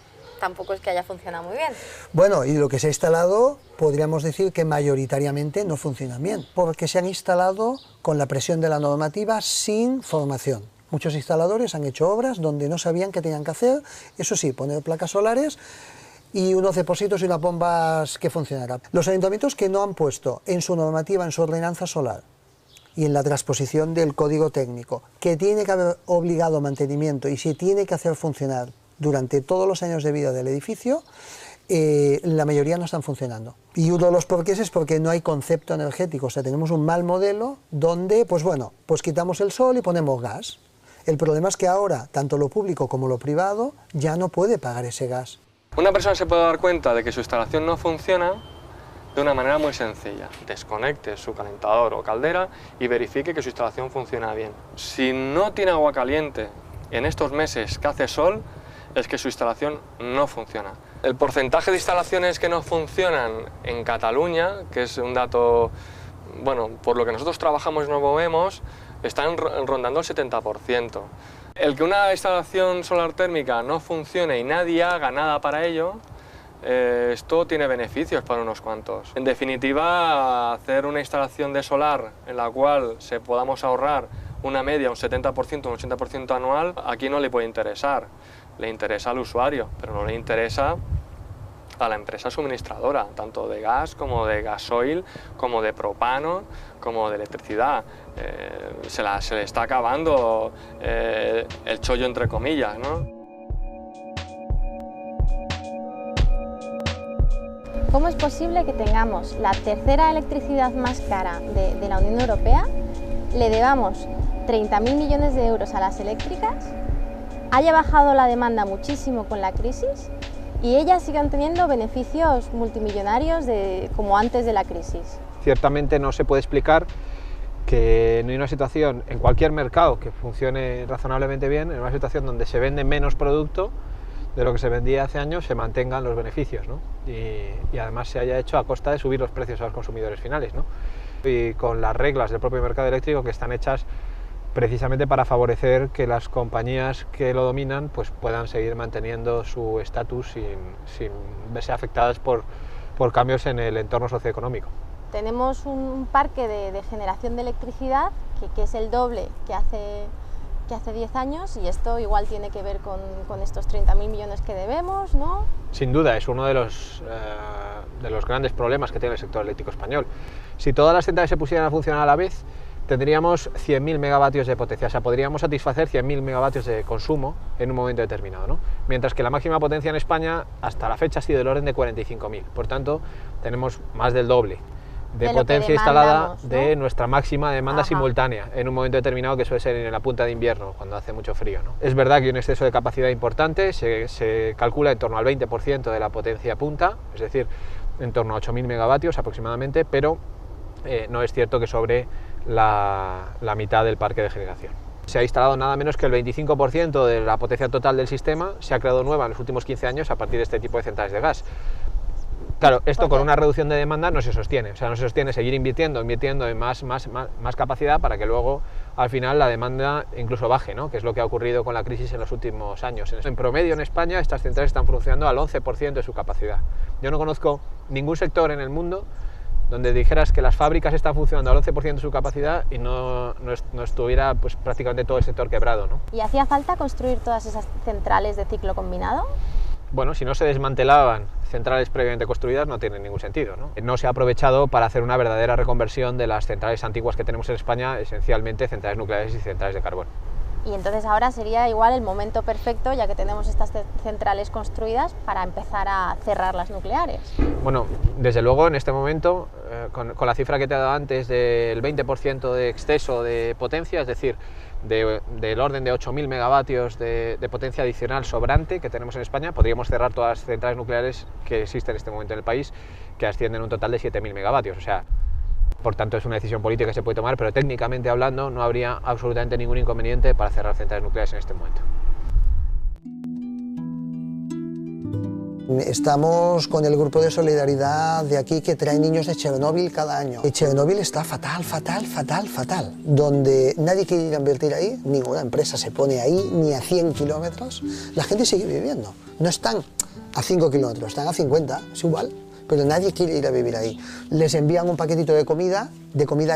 tampoco es que haya funcionado muy bien. Bueno, y lo que se ha instalado podríamos decir que mayoritariamente no funciona bien, porque se han instalado con la presión de la normativa sin formación. Muchos instaladores han hecho obras donde no sabían qué tenían que hacer, eso sí, poner placas solares y unos depósitos y unas bombas que funcionarán. Los ayuntamientos que no han puesto en su normativa, en su ordenanza solar y en la transposición del código técnico, que tiene que haber obligado mantenimiento y se tiene que hacer funcionar durante todos los años de vida del edificio, la mayoría no están funcionando. Y uno de los porqués es porque no hay concepto energético, o sea, tenemos un mal modelo donde, pues bueno, pues quitamos el sol y ponemos gas. El problema es que ahora, tanto lo público como lo privado, ya no puede pagar ese gas. Una persona se puede dar cuenta de que su instalación no funciona de una manera muy sencilla. Desconecte su calentador o caldera y verifique que su instalación funciona bien. Si no tiene agua caliente en estos meses que hace sol, es que su instalación no funciona. El porcentaje de instalaciones que no funcionan en Cataluña, que es un dato, bueno, por lo que nosotros trabajamos y nos movemos, están rondando el 70%. El que una instalación solar térmica no funcione y nadie haga nada para ello, esto tiene beneficios para unos cuantos. En definitiva, hacer una instalación de solar en la cual se podamos ahorrar una media, un 70%, un 80% anual, aquí no le puede interesar. Le interesa al usuario, pero no le interesa a la empresa suministradora, tanto de gas como de gasoil, como de propano, como de electricidad. Se le está acabando el chollo, entre comillas, ¿no? ¿Cómo es posible que tengamos la tercera electricidad más cara de la Unión Europea, le debamos 30.000 millones de euros a las eléctricas, haya bajado la demanda muchísimo con la crisis y ellas sigan teniendo beneficios multimillonarios como antes de la crisis? Ciertamente no se puede explicar que no hay una situación en cualquier mercado que funcione razonablemente bien, en una situación donde se vende menos producto de lo que se vendía hace años, se mantengan los beneficios, ¿no? Y además se haya hecho a costa de subir los precios a los consumidores finales, ¿no? Y con las reglas del propio mercado eléctrico que están hechas precisamente para favorecer que las compañías que lo dominan pues puedan seguir manteniendo su estatus sin verse afectadas por cambios en el entorno socioeconómico. Tenemos un parque de generación de electricidad que es el doble que hace 10 años y esto igual tiene que ver con estos 30.000 millones que debemos, ¿no? Sin duda, es uno de los grandes problemas que tiene el sector eléctrico español. Si todas las centrales se pusieran a funcionar a la vez, tendríamos 100.000 megavatios de potencia, o sea, podríamos satisfacer 100.000 megavatios de consumo en un momento determinado, ¿no? Mientras que la máxima potencia en España hasta la fecha ha sido del orden de 45.000, por tanto, tenemos más del doble de potencia instalada, ¿no?, de nuestra máxima demanda simultánea en un momento determinado, que suele ser en la punta de invierno, cuando hace mucho frío, ¿no? Es verdad que hay un exceso de capacidad importante, se calcula en torno al 20% de la potencia punta, es decir, en torno a 8.000 megavatios aproximadamente, pero no es cierto que sobre la mitad del parque de generación. Se ha instalado nada menos que el 25% de la potencia total del sistema, se ha creado nueva en los últimos 15 años a partir de este tipo de centrales de gas. Claro, esto con una reducción de demanda no se sostiene, o sea, no se sostiene seguir invirtiendo en más capacidad para que luego al final la demanda incluso baje, ¿no?, que es lo que ha ocurrido con la crisis en los últimos años. En promedio en España estas centrales están funcionando al 11% de su capacidad. Yo no conozco ningún sector en el mundo donde dijeras que las fábricas están funcionando al 11% de su capacidad y no estuviera pues prácticamente todo el sector quebrado, ¿no? ¿Y hacía falta construir todas esas centrales de ciclo combinado? Bueno, si no se desmantelaban centrales previamente construidas no tiene ningún sentido, ¿no? No se ha aprovechado para hacer una verdadera reconversión de las centrales antiguas que tenemos en España, esencialmente centrales nucleares y centrales de carbón. Y entonces ahora sería igual el momento perfecto, ya que tenemos estas centrales construidas, para empezar a cerrar las nucleares. Bueno, desde luego en este momento, con la cifra que te he dado antes del 20% de exceso de potencia, es decir, del orden de 8.000 megavatios de potencia adicional sobrante que tenemos en España, podríamos cerrar todas las centrales nucleares que existen en este momento en el país, que ascienden a un total de 7.000 megavatios. O sea, por tanto es una decisión política que se puede tomar, pero técnicamente hablando no habría absolutamente ningún inconveniente para cerrar centrales nucleares en este momento. Estamos con el grupo de solidaridad de aquí que trae niños de Chernóbil cada año. Y Chernóbil está fatal, fatal, fatal, fatal. Donde nadie quiere ir a invertir ahí, ninguna empresa se pone ahí, ni a 100 kilómetros. La gente sigue viviendo. No están a 5 kilómetros, están a 50, es igual. Pero nadie quiere ir a vivir ahí. Les envían un paquetito de comida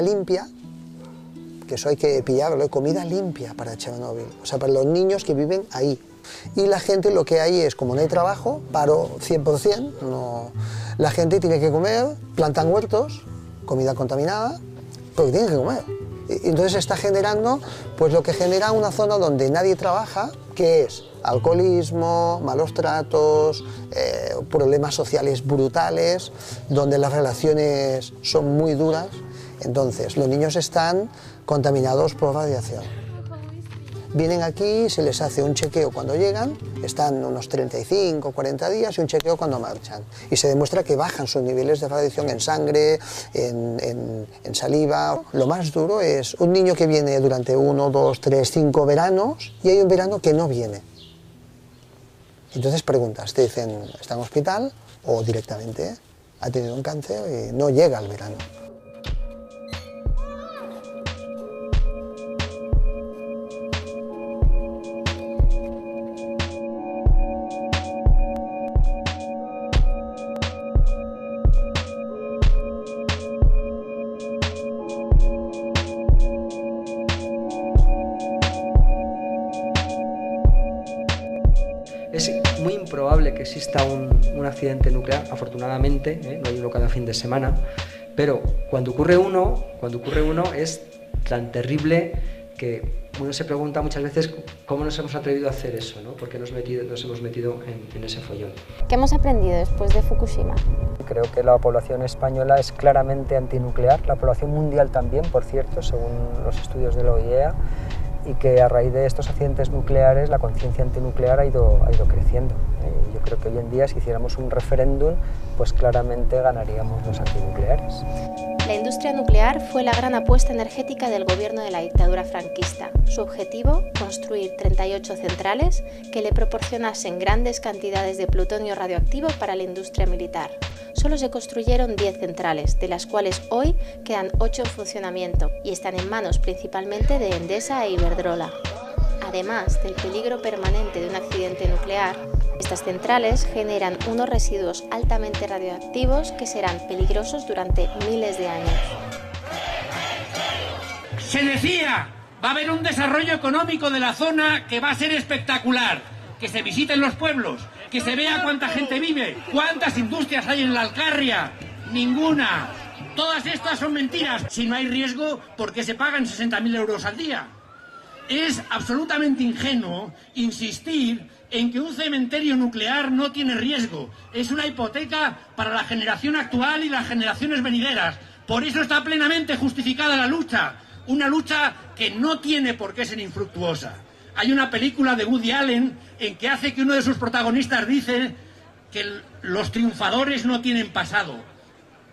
limpia, que eso hay que pillarlo, comida limpia para Chernóbil, o sea, para los niños que viven ahí. Y la gente, lo que hay es, como no hay trabajo, paro 100%, no, la gente tiene que comer, plantan huertos, comida contaminada, porque tienen que comer. Y entonces se está generando, pues lo que genera una zona donde nadie trabaja, que es alcoholismo, malos tratos, problemas sociales brutales, donde las relaciones son muy duras. Entonces, los niños están contaminados por radiación. Vienen aquí, se les hace un chequeo cuando llegan, están unos 35 40 días y un chequeo cuando marchan. Y se demuestra que bajan sus niveles de radiación en sangre, en saliva. Lo más duro es un niño que viene durante 1, 2, 3, 5 veranos y hay un verano que no viene. Entonces preguntas, te dicen, ¿está en hospital? O directamente ha tenido un cáncer y no llega al verano. probable que exista un accidente nuclear, afortunadamente, no hay uno cada fin de semana, pero cuando ocurre uno es tan terrible que uno se pregunta muchas veces cómo nos hemos atrevido a hacer eso, ¿no? ¿Por qué nos hemos metido en ese follón? ¿Qué hemos aprendido después de Fukushima? Creo que la población española es claramente antinuclear, la población mundial también, por cierto, según los estudios de la OIEA, y que a raíz de estos accidentes nucleares la conciencia antinuclear ha ido creciendo. Yo creo que hoy en día, si hiciéramos un referéndum, pues claramente ganaríamos los antinucleares. La industria nuclear fue la gran apuesta energética del gobierno de la dictadura franquista. Su objetivo, construir 38 centrales que le proporcionasen grandes cantidades de plutonio radioactivo para la industria militar. Solo se construyeron 10 centrales, de las cuales hoy quedan 8 en funcionamiento y están en manos principalmente de Endesa e Iberdrola. Además del peligro permanente de un accidente nuclear, estas centrales generan unos residuos altamente radioactivos que serán peligrosos durante miles de años. Se decía, va a haber un desarrollo económico de la zona que va a ser espectacular, que se visiten los pueblos, que se vea cuánta gente vive, cuántas industrias hay en la Alcarria. Ninguna. Todas estas son mentiras. Si no hay riesgo, ¿por qué se pagan 60.000 euros al día? Es absolutamente ingenuo insistir en que un cementerio nuclear no tiene riesgo. Es una hipoteca para la generación actual y las generaciones venideras. Por eso está plenamente justificada la lucha. Una lucha que no tiene por qué ser infructuosa. Hay una película de Woody Allen en que hace que uno de sus protagonistas dice que los triunfadores no tienen pasado.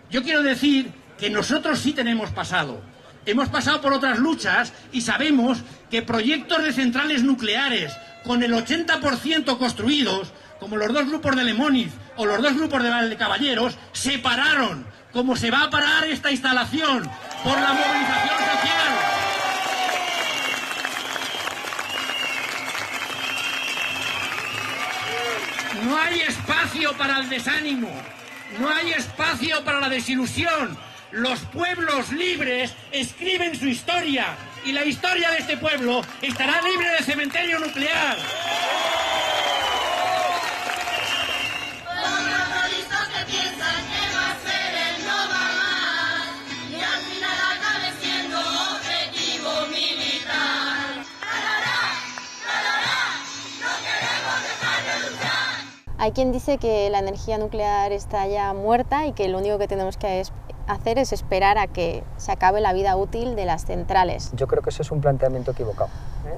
Yo quiero decir que nosotros sí tenemos pasado. Hemos pasado por otras luchas y sabemos que proyectos de centrales nucleares con el 80% construidos, como los dos grupos de Lemóniz o los dos grupos de Valdecaballeros, se pararon, como se va a parar esta instalación, por la movilización social. No hay espacio para el desánimo, no hay espacio para la desilusión. Los pueblos libres escriben su historia y la historia de este pueblo estará libre de cementerio nuclear. Los nacionalistas que piensan que va a ser el no va más y al final acabe siendo objetivo militar. No queremos dejar de luchar. Hay quien dice que la energía nuclear está ya muerta y que lo único que tenemos que hacer es esperar a que se acabe la vida útil de las centrales. Yo creo que eso es un planteamiento equivocado.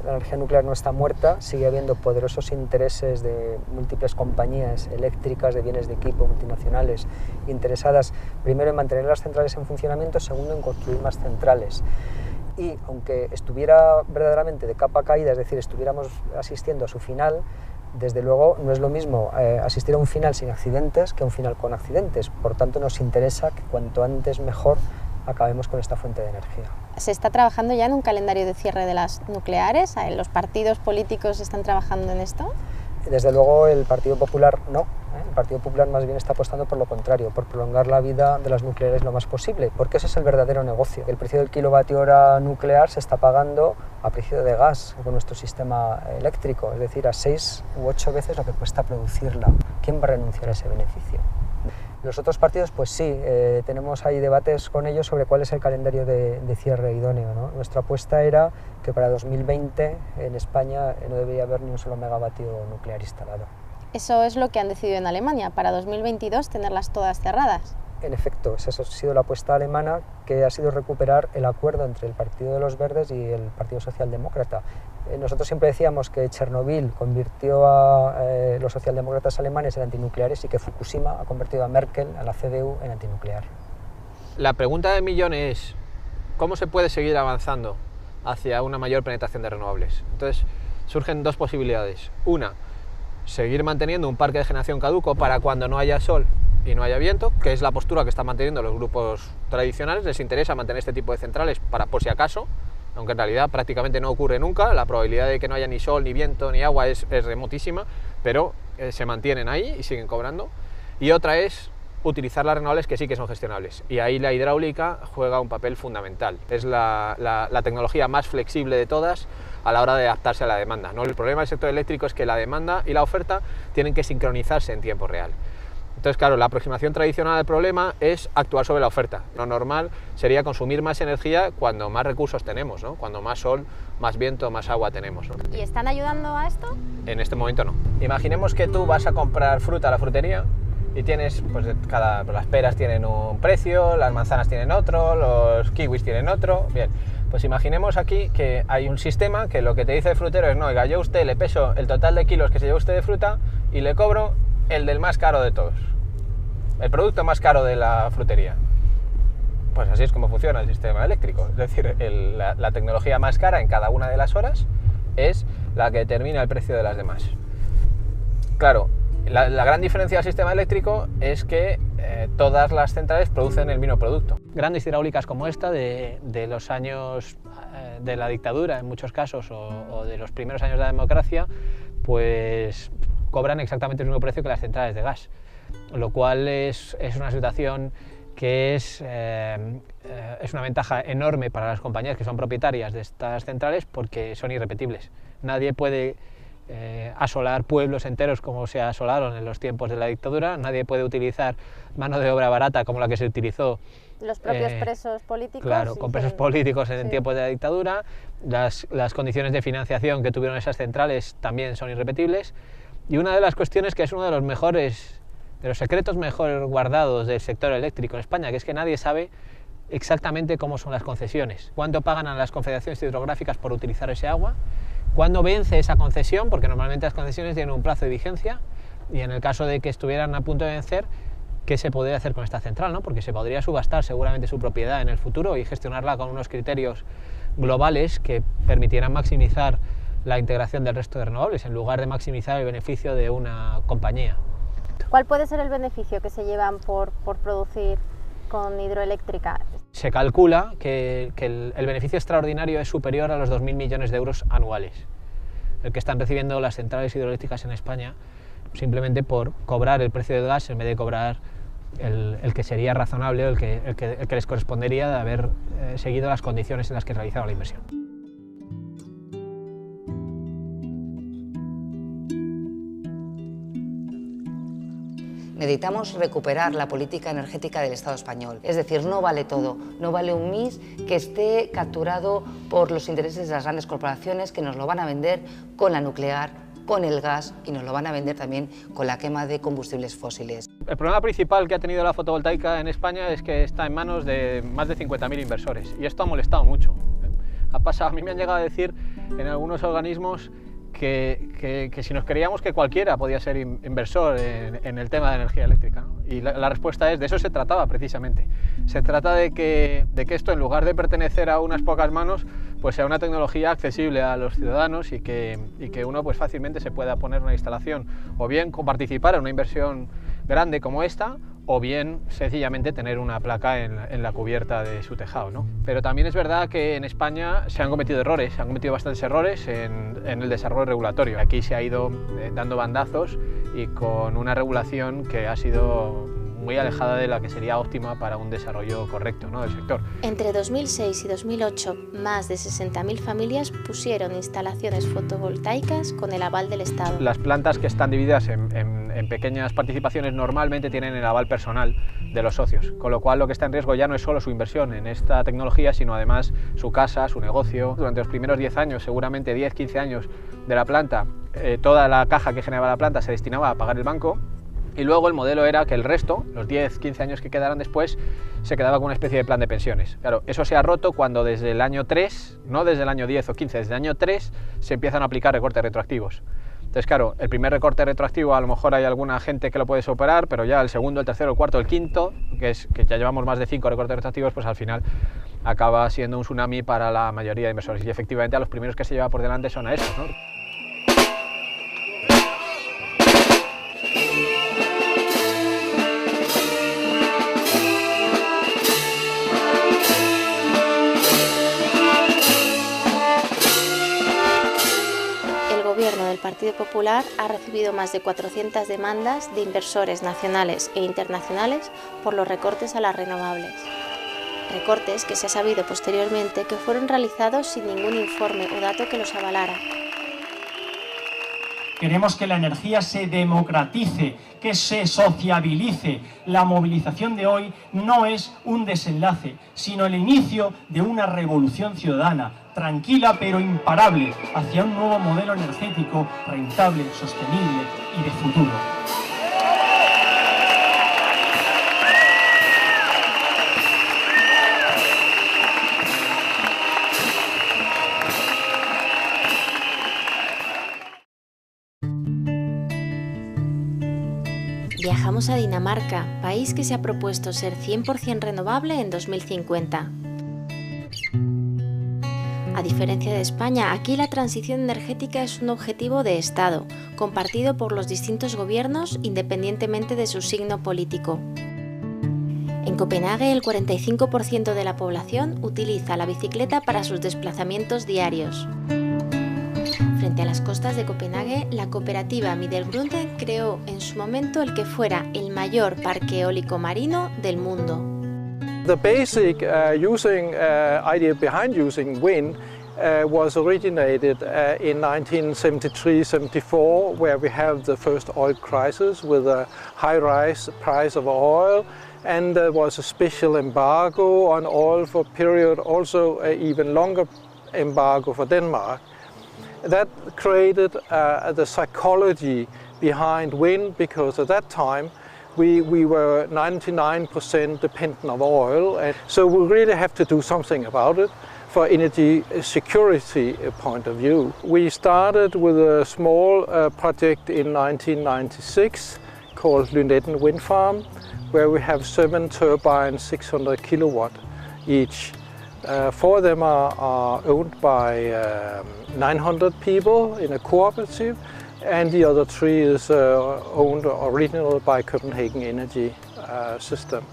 La energía nuclear no está muerta, sigue habiendo poderosos intereses de múltiples compañías eléctricas, de bienes de equipo, multinacionales, interesadas primero en mantener las centrales en funcionamiento, segundo en construir más centrales. Y aunque estuviera verdaderamente de capa caída, es decir, estuviéramos asistiendo a su final, desde luego no es lo mismo asistir a un final sin accidentes que a un final con accidentes. Por tanto, nos interesa que cuanto antes mejor acabemos con esta fuente de energía. ¿Se está trabajando ya en un calendario de cierre de las nucleares? ¿Los partidos políticos están trabajando en esto? Desde luego el Partido Popular no. El Partido Popular más bien está apostando por lo contrario, por prolongar la vida de las nucleares lo más posible, porque ese es el verdadero negocio. El precio del kilovatio hora nuclear se está pagando a precio de gas con nuestro sistema eléctrico, es decir, a 6 u 8 veces lo que cuesta producirla. ¿Quién va a renunciar a ese beneficio? Los otros partidos, pues sí, tenemos ahí debates con ellos sobre cuál es el calendario de cierre idóneo, ¿no? Nuestra apuesta era que para 2020 en España no debería haber ni un solo megavatio nuclear instalado. Eso es lo que han decidido en Alemania, para 2022 tenerlas todas cerradas. En efecto, esa ha sido la apuesta alemana, que ha sido recuperar el acuerdo entre el Partido de los Verdes y el Partido Socialdemócrata. Nosotros siempre decíamos que Chernobyl convirtió a los socialdemócratas alemanes en antinucleares y que Fukushima ha convertido a Merkel, a la CDU, en antinuclear. La pregunta del millón es, ¿cómo se puede seguir avanzando hacia una mayor penetración de renovables? Entonces, surgen dos posibilidades. Una, seguir manteniendo un parque de generación caduco para cuando no haya sol y no haya viento, que es la postura que están manteniendo los grupos tradicionales. Les interesa mantener este tipo de centrales para por si acaso, aunque en realidad prácticamente no ocurre nunca. La probabilidad de que no haya ni sol, ni viento, ni agua es remotísima, pero se mantienen ahí y siguen cobrando. Y otra es utilizar las renovables, que sí que son gestionables, y ahí la hidráulica juega un papel fundamental. Es la tecnología más flexible de todas, a la hora de adaptarse a la demanda, ¿no? El problema del sector eléctrico es que la demanda y la oferta tienen que sincronizarse en tiempo real. Entonces, claro, la aproximación tradicional al problema es actuar sobre la oferta. Lo normal sería consumir más energía cuando más recursos tenemos, ¿no? Cuando más sol, más viento, más agua tenemos, ¿no? ¿Y están ayudando a esto? En este momento no. Imaginemos que tú vas a comprar fruta a la frutería y tienes, pues las peras tienen un precio, las manzanas tienen otro, los kiwis tienen otro. Bien, pues imaginemos aquí que hay un sistema que lo que te dice el frutero es: no, oiga, yo a usted le peso el total de kilos que se lleva usted de fruta y le cobro el del más caro de todos, el producto más caro de la frutería. Pues así es como funciona el sistema eléctrico, es decir, la tecnología más cara en cada una de las horas es la que determina el precio de las demás. Claro, la gran diferencia del sistema eléctrico es que todas las centrales producen el mismo producto. Grandes hidráulicas como esta de los años de la dictadura, en muchos casos, o de los primeros años de la democracia, pues cobran exactamente el mismo precio que las centrales de gas, lo cual es una situación que es una ventaja enorme para las compañías que son propietarias de estas centrales, porque son irrepetibles. Nadie puede asolar pueblos enteros como se asolaron en los tiempos de la dictadura, nadie puede utilizar mano de obra barata como la que se utilizó. Los propios presos políticos. Claro, con presos políticos en tiempos de la dictadura. Las condiciones de financiación que tuvieron esas centrales también son irrepetibles. Y una de las cuestiones que es uno de los secretos mejor guardados del sector eléctrico en España, que es que nadie sabe exactamente cómo son las concesiones, cuánto pagan a las confederaciones hidrográficas por utilizar ese agua, cuándo vence esa concesión, porque normalmente las concesiones tienen un plazo de vigencia, y en el caso de que estuvieran a punto de vencer, qué se podría hacer con esta central, ¿no? Porque se podría subastar seguramente su propiedad en el futuro y gestionarla con unos criterios globales que permitieran maximizar la integración del resto de renovables, en lugar de maximizar el beneficio de una compañía. ¿Cuál puede ser el beneficio que se llevan por producir con hidroeléctrica? Se calcula que el beneficio extraordinario es superior a los 2.000 millones de euros anuales, el que están recibiendo las centrales hidroeléctricas en España, simplemente por cobrar el precio del gas en vez de cobrar el que sería razonable, el que les correspondería de haber seguido las condiciones en las que realizaron la inversión. Necesitamos recuperar la política energética del Estado español. Es decir, no vale todo. No vale un MIS que esté capturado por los intereses de las grandes corporaciones que nos lo van a vender con la nuclear, con el gas, y nos lo van a vender también con la quema de combustibles fósiles. El problema principal que ha tenido la fotovoltaica en España es que está en manos de más de 50.000 inversores, y esto ha molestado mucho. A mí me han llegado a decir en algunos organismos que si nos creíamos que cualquiera podía ser inversor en el tema de energía eléctrica, ¿no? Y la respuesta es, de eso se trataba precisamente. Se trata de que esto, en lugar de pertenecer a unas pocas manos, pues sea una tecnología accesible a los ciudadanos y que uno pues fácilmente se pueda poner una instalación, o bien participar en una inversión grande como esta, o bien sencillamente tener una placa en la cubierta de su tejado, ¿no? Pero también es verdad que en España se han cometido errores, se han cometido bastantes errores en el desarrollo regulatorio. Aquí se ha ido dando bandazos y con una regulación que ha sido muy alejada de la que sería óptima para un desarrollo correcto, ¿no?, del sector. Entre 2006 y 2008, más de 60.000 familias pusieron instalaciones fotovoltaicas con el aval del Estado. Las plantas que están divididas en pequeñas participaciones normalmente tienen el aval personal de los socios, con lo cual lo que está en riesgo ya no es solo su inversión en esta tecnología, sino además su casa, su negocio. Durante los primeros 10 años, seguramente 10-15 años de la planta, toda la caja que generaba la planta se destinaba a pagar el banco, y luego el modelo era que el resto, los 10-15 años que quedaran después, se quedaba con una especie de plan de pensiones. Claro, eso se ha roto cuando desde el año 3, no desde el año 10 o 15, desde el año 3 se empiezan a aplicar recortes retroactivos. Entonces, claro, el primer recorte retroactivo a lo mejor hay alguna gente que lo puede superar, pero ya el segundo, el tercero, el cuarto, el quinto, que ya llevamos más de 5 recortes retroactivos, pues al final acaba siendo un tsunami para la mayoría de inversores. Y efectivamente a los primeros que se lleva por delante son a esos, ¿no? El Gobierno del Partido Popular ha recibido más de 400 demandas de inversores nacionales e internacionales por los recortes a las renovables. Recortes que se ha sabido posteriormente que fueron realizados sin ningún informe o dato que los avalara. Queremos que la energía se democratice, que se sociabilice. La movilización de hoy no es un desenlace, sino el inicio de una revolución ciudadana, tranquila pero imparable, hacia un nuevo modelo energético rentable, sostenible y de futuro. Viajamos a Dinamarca, país que se ha propuesto ser 100% renovable en 2050. A diferencia de España, aquí la transición energética es un objetivo de Estado, compartido por los distintos gobiernos independientemente de su signo político. En Copenhague, el 45% de la población utiliza la bicicleta para sus desplazamientos diarios. Frente a las costas de Copenhague, la cooperativa Middelgrunden creó en su momento el que fuera el mayor parque eólico marino del mundo. The basic idea behind using wind was originated in 1973-74, where we have the first oil crisis with a high price of oil, and there was a special embargo on oil for a period, also an even longer embargo for Denmark. That created the psychology behind wind, because at that time we were 99% dependent on oil, and so we really have to do something about it for energy security point of view. We started with a small project in 1996 called Lynetten Wind Farm, where we have 7 turbines, 600 kilowatt each. 4 of them are owned by 900 people in a cooperative, and the other 3 is owned originally by Copenhagen Energy System.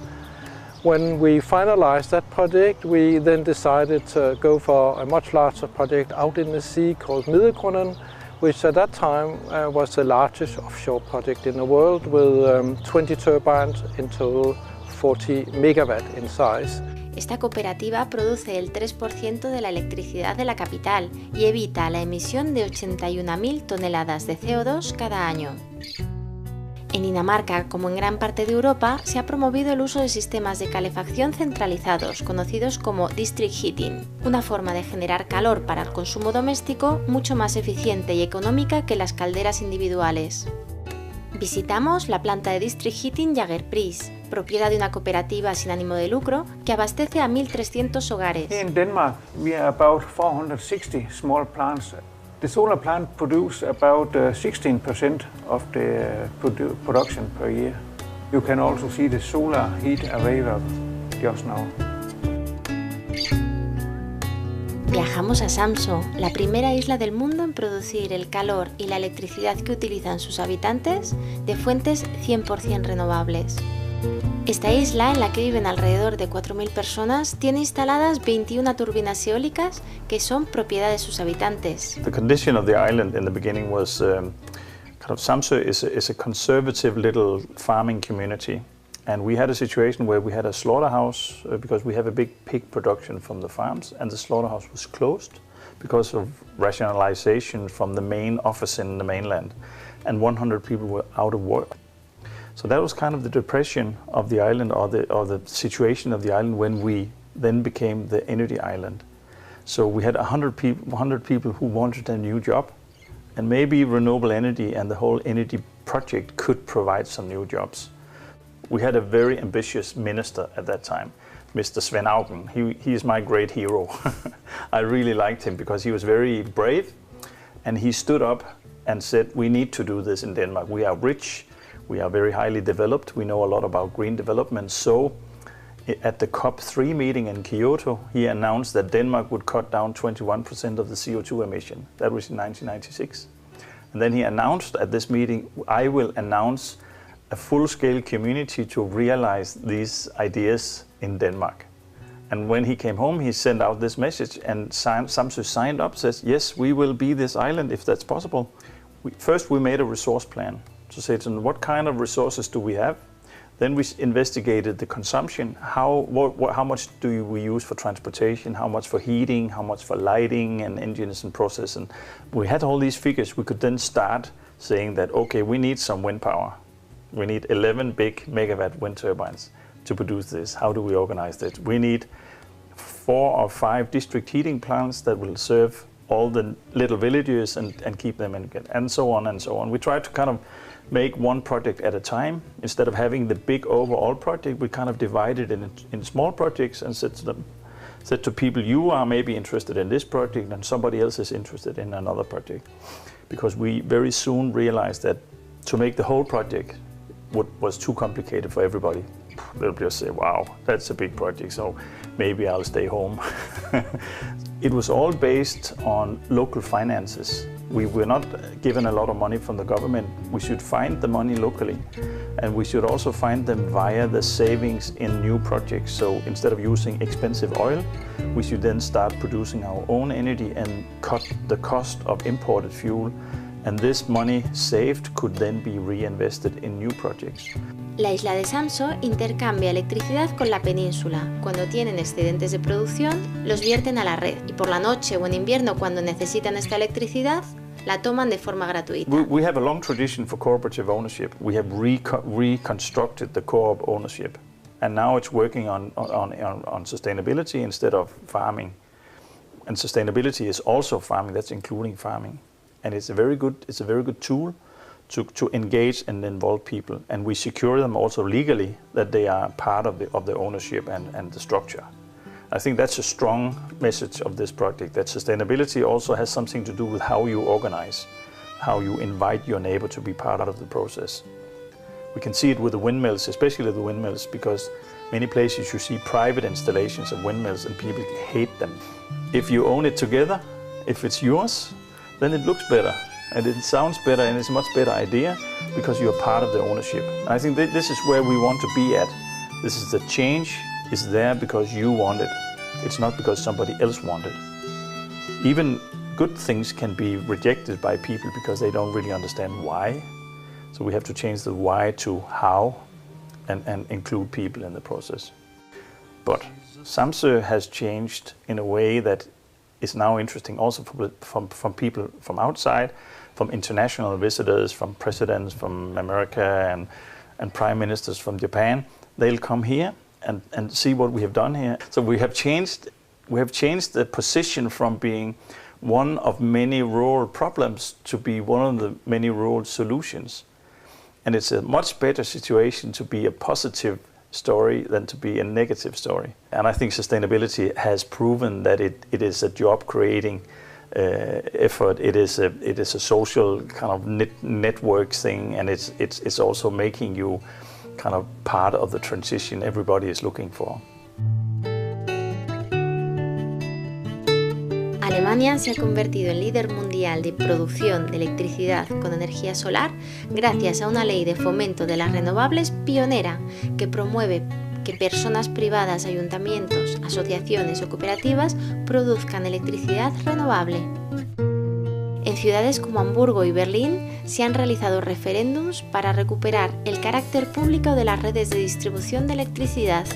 When we finalized that project, we then decided to go for a much larger project out in the sea called Middelgrunden, which at that time was the largest offshore project in the world, with 20 turbines in total, 40 megawatt in size. Esta cooperativa produce el 3% de la electricidad de la capital y evita la emisión de 81.000 toneladas de CO2 cada año. En Dinamarca, como en gran parte de Europa, se ha promovido el uso de sistemas de calefacción centralizados, conocidos como district heating, una forma de generar calor para el consumo doméstico mucho más eficiente y económica que las calderas individuales. Visitamos la planta de district heating Jagerpris, propiedad de una cooperativa sin ánimo de lucro que abastece a 1.300 hogares. In Denmark, we are about 460 small plants. The solar plant produces about 16% of the production per year. You can also see the solar heat available just now. Viajamos a Samsø, la primera isla del mundo en producir el calor y la electricidad que utilizan sus habitantes de fuentes 100% renovables. Esta isla, en la que viven alrededor de 4.000 personas, tiene instaladas 21 turbinas eólicas que son propiedad de sus habitantes. The condition of the island in the beginning was Samsø is a conservative little farming community, and we had a situation where we had a slaughterhouse because we have a big pig production from the farms, and the slaughterhouse was closed because of rationalization from the main office in the mainland, and 100 people were out of work. So that was kind of the depression of the island, or the situation of the island when we then became the energy island. So we had 100 people who wanted a new job, and maybe renewable energy and the whole energy project could provide some new jobs. We had a very ambitious minister at that time, Mr. Svend Auken. He is my great hero. I really liked him because he was very brave, and he stood up and said, we need to do this in Denmark. We are rich. We are very highly developed. We know a lot about green development. So at the COP3 meeting in Kyoto, he announced that Denmark would cut down 21% of the CO2 emission. That was in 1996. And then he announced at this meeting, I will announce a full-scale community to realize these ideas in Denmark. And when he came home, he sent out this message, and Samsø signed up, says, yes, we will be this island if that's possible. First, we made a resource plan. To say, what kind of resources do we have? Then we investigated the consumption. How much do we use for transportation? How much for heating? How much for lighting and engines and process? And we had all these figures. We could then start saying that, okay, we need some wind power. We need 11 big megawatt wind turbines to produce this. How do we organize it? We need 4 or 5 district heating plants that will serve all the little villages and keep them in, and so on and so on. We try to kind of make one project at a time. Instead of having the big overall project, we kind of divided it in small projects and said to people, you are maybe interested in this project and somebody else is interested in another project. Because we very soon realized that to make the whole project was too complicated for everybody. They'll just say, wow, that's a big project, so maybe I'll stay home. It was all based on local finances. We were not given a lot of money from the government. We should find the money locally, and we should also find them via the savings in new projects. So instead of using expensive oil, we should then start producing our own energy and cut the cost of imported fuel. And this money saved could then be reinvested in new projects. La isla de Samsø intercambia electricidad con la península. Cuando tienen excedentes de producción, los vierten a la red y por la noche o en invierno, cuando necesitan esta electricidad, la toman de forma gratuita. We have a long tradition for cooperative ownership. We have reconstructed the co-op ownership, and now it's working on sustainability instead of farming. And sustainability is also farming. That's including farming, and it's a very good tool to engage and involve people, and we secure them also legally that they are part of the ownership and the structure. I think that's a strong message of this project, that sustainability also has something to do with how you organize, how you invite your neighbor to be part of the process. We can see it with the windmills, especially the windmills, because many places you see private installations of windmills and people hate them. If you own it together, if it's yours, then it looks better. And it sounds better, and it's a much better idea because you're part of the ownership. And I think this is where we want to be at. This is the change is there because you want it. It's not because somebody else wanted it. Even good things can be rejected by people because they don't really understand why. So we have to change the why to how and include people in the process. But Samsø has changed in a way that is now interesting also from people from outside, from international visitors, from presidents from America and prime ministers from Japan. They'll come here and see what we have done here. So we have changed the position from being one of many rural problems to be one of the many rural solutions. And it's a much better situation to be a positive story than to be a negative story. And I think sustainability has proven that it is a job-creating effort. It is a social kind of network thing, and it's also making you kind of part of the transition everybody is looking for. Alemania se ha convertido en líder mundial de producción de electricidad con energía solar gracias a una ley de fomento de las renovables pionera que promueve que personas privadas, ayuntamientos, asociaciones o cooperativas produzcan electricidad renovable. En ciudades como Hamburgo y Berlín se han realizado referéndums para recuperar el carácter público de las redes de distribución de electricidad.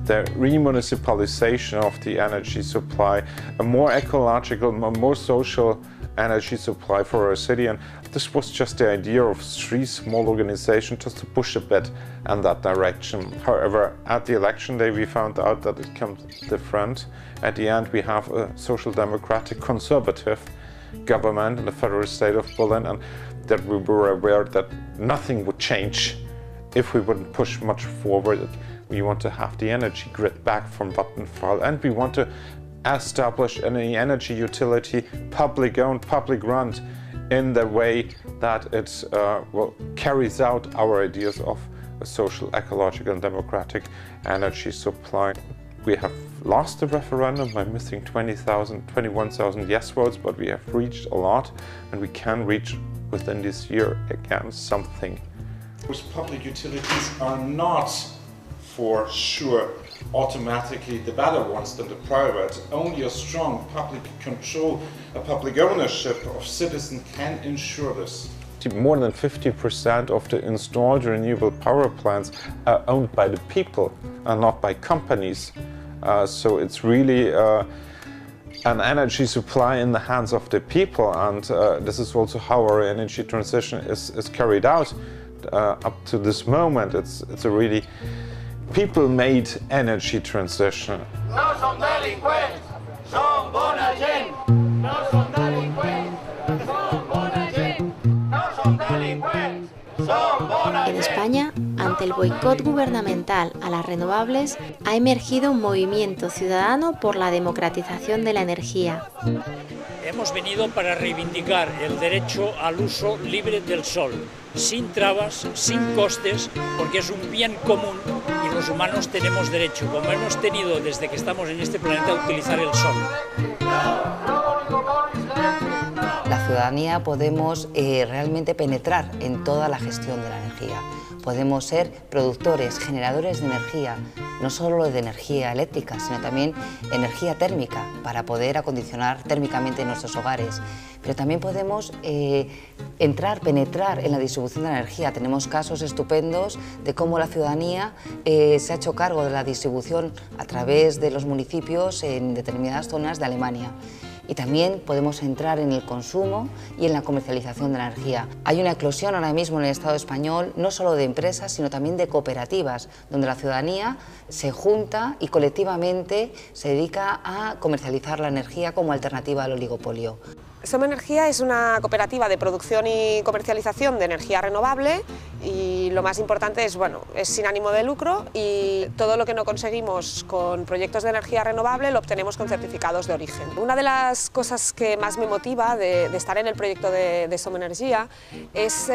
The remunicipalization of the energy supply, a more ecological, more social energy supply for our city, and this was just the idea of 3 small organizations just to push a bit in that direction. However, at the election day we found out that it comes different. At the end we have a social democratic conservative government in the federal state of Berlin, and that we were aware that nothing would change if we wouldn't push much forward. We want to have the energy grid back from Vattenfall, and we want to establish an energy utility, public owned, public run, in the way that it carries out our ideas of a social, ecological and democratic energy supply. We have lost the referendum by missing 21,000 yes votes, but we have reached a lot, and we can reach within this year again something. Those public utilities are not for sure automatically the better ones than the private. Only a strong public control, a public ownership of citizens can ensure this. More than 50% of the installed renewable power plants are owned by the people and not by companies. So it's really an energy supply in the hands of the people, and this is also how our energy transition is carried out up to this moment. It's a really people-made energy transition. No son delincuentes, son bona gent. No son delincuentes, son bona gent. No son delincuentes, son bona gent. En España, ante el boicot gubernamental a las renovables, ha emergido un movimiento ciudadano por la democratización de la energía. Hemos venido para reivindicar el derecho al uso libre del sol, sin trabas, sin costes, porque es un bien común y los humanos tenemos derecho, como hemos tenido desde que estamos en este planeta, a utilizar el sol. La ciudadanía podemos realmente penetrar en toda la gestión de la energía. Podemos ser productores, generadores de energía, no solo de energía eléctrica, sino también energía térmica para poder acondicionar térmicamente nuestros hogares. Pero también podemos penetrar en la distribución de la energía. Tenemos casos estupendos de cómo la ciudadanía se ha hecho cargo de la distribución a través de los municipios en determinadas zonas de Alemania. Y también podemos entrar en el consumo y en la comercialización de la energía. Hay una eclosión ahora mismo en el Estado español, no solo de empresas, sino también de cooperativas, donde la ciudadanía se junta y colectivamente se dedica a comercializar la energía como alternativa al oligopolio. Somenergia es una cooperativa de producción y comercialización de energía renovable y lo más importante es, bueno, es sin ánimo de lucro y todo lo que no conseguimos con proyectos de energía renovable lo obtenemos con certificados de origen. Una de las cosas que más me motiva de estar en el proyecto de Somenergia es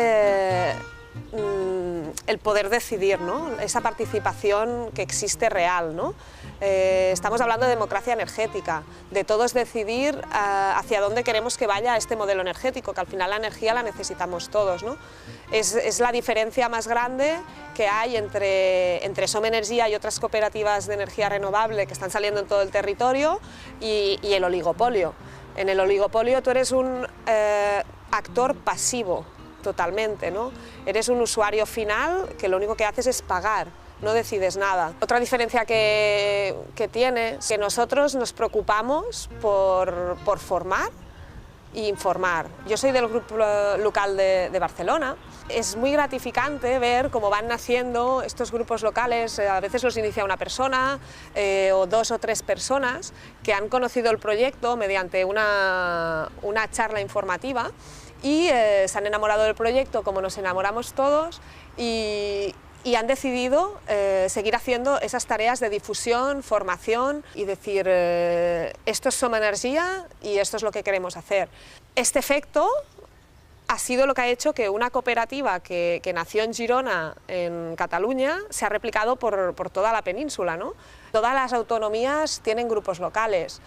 el poder decidir, ¿no? Esa participación que existe real, ¿no? Estamos hablando de democracia energética, de todos decidir hacia dónde queremos que vaya este modelo energético, que al final la energía la necesitamos todos, ¿no? Es la diferencia más grande que hay entre Somenergia y otras cooperativas de energía renovable que están saliendo en todo el territorio y el oligopolio. En el oligopolio tú eres un actor pasivo totalmente, ¿no? Eres un usuario final que lo único que haces es pagar, no decides nada. Otra diferencia que tiene es que nosotros nos preocupamos por formar e informar. Yo soy del grupo local de Barcelona. Es muy gratificante ver cómo van naciendo estos grupos locales. A veces los inicia una persona o 2 o 3 personas que han conocido el proyecto mediante una charla informativa y se han enamorado del proyecto como nos enamoramos todos y han decidido seguir haciendo esas tareas de difusión, formación y decir esto es Somenergia y esto es lo que queremos hacer. Este efecto ha sido lo que ha hecho que una cooperativa que nació en Girona, en Cataluña, se ha replicado por toda la península, ¿no? Todas las autonomías tienen grupos locales.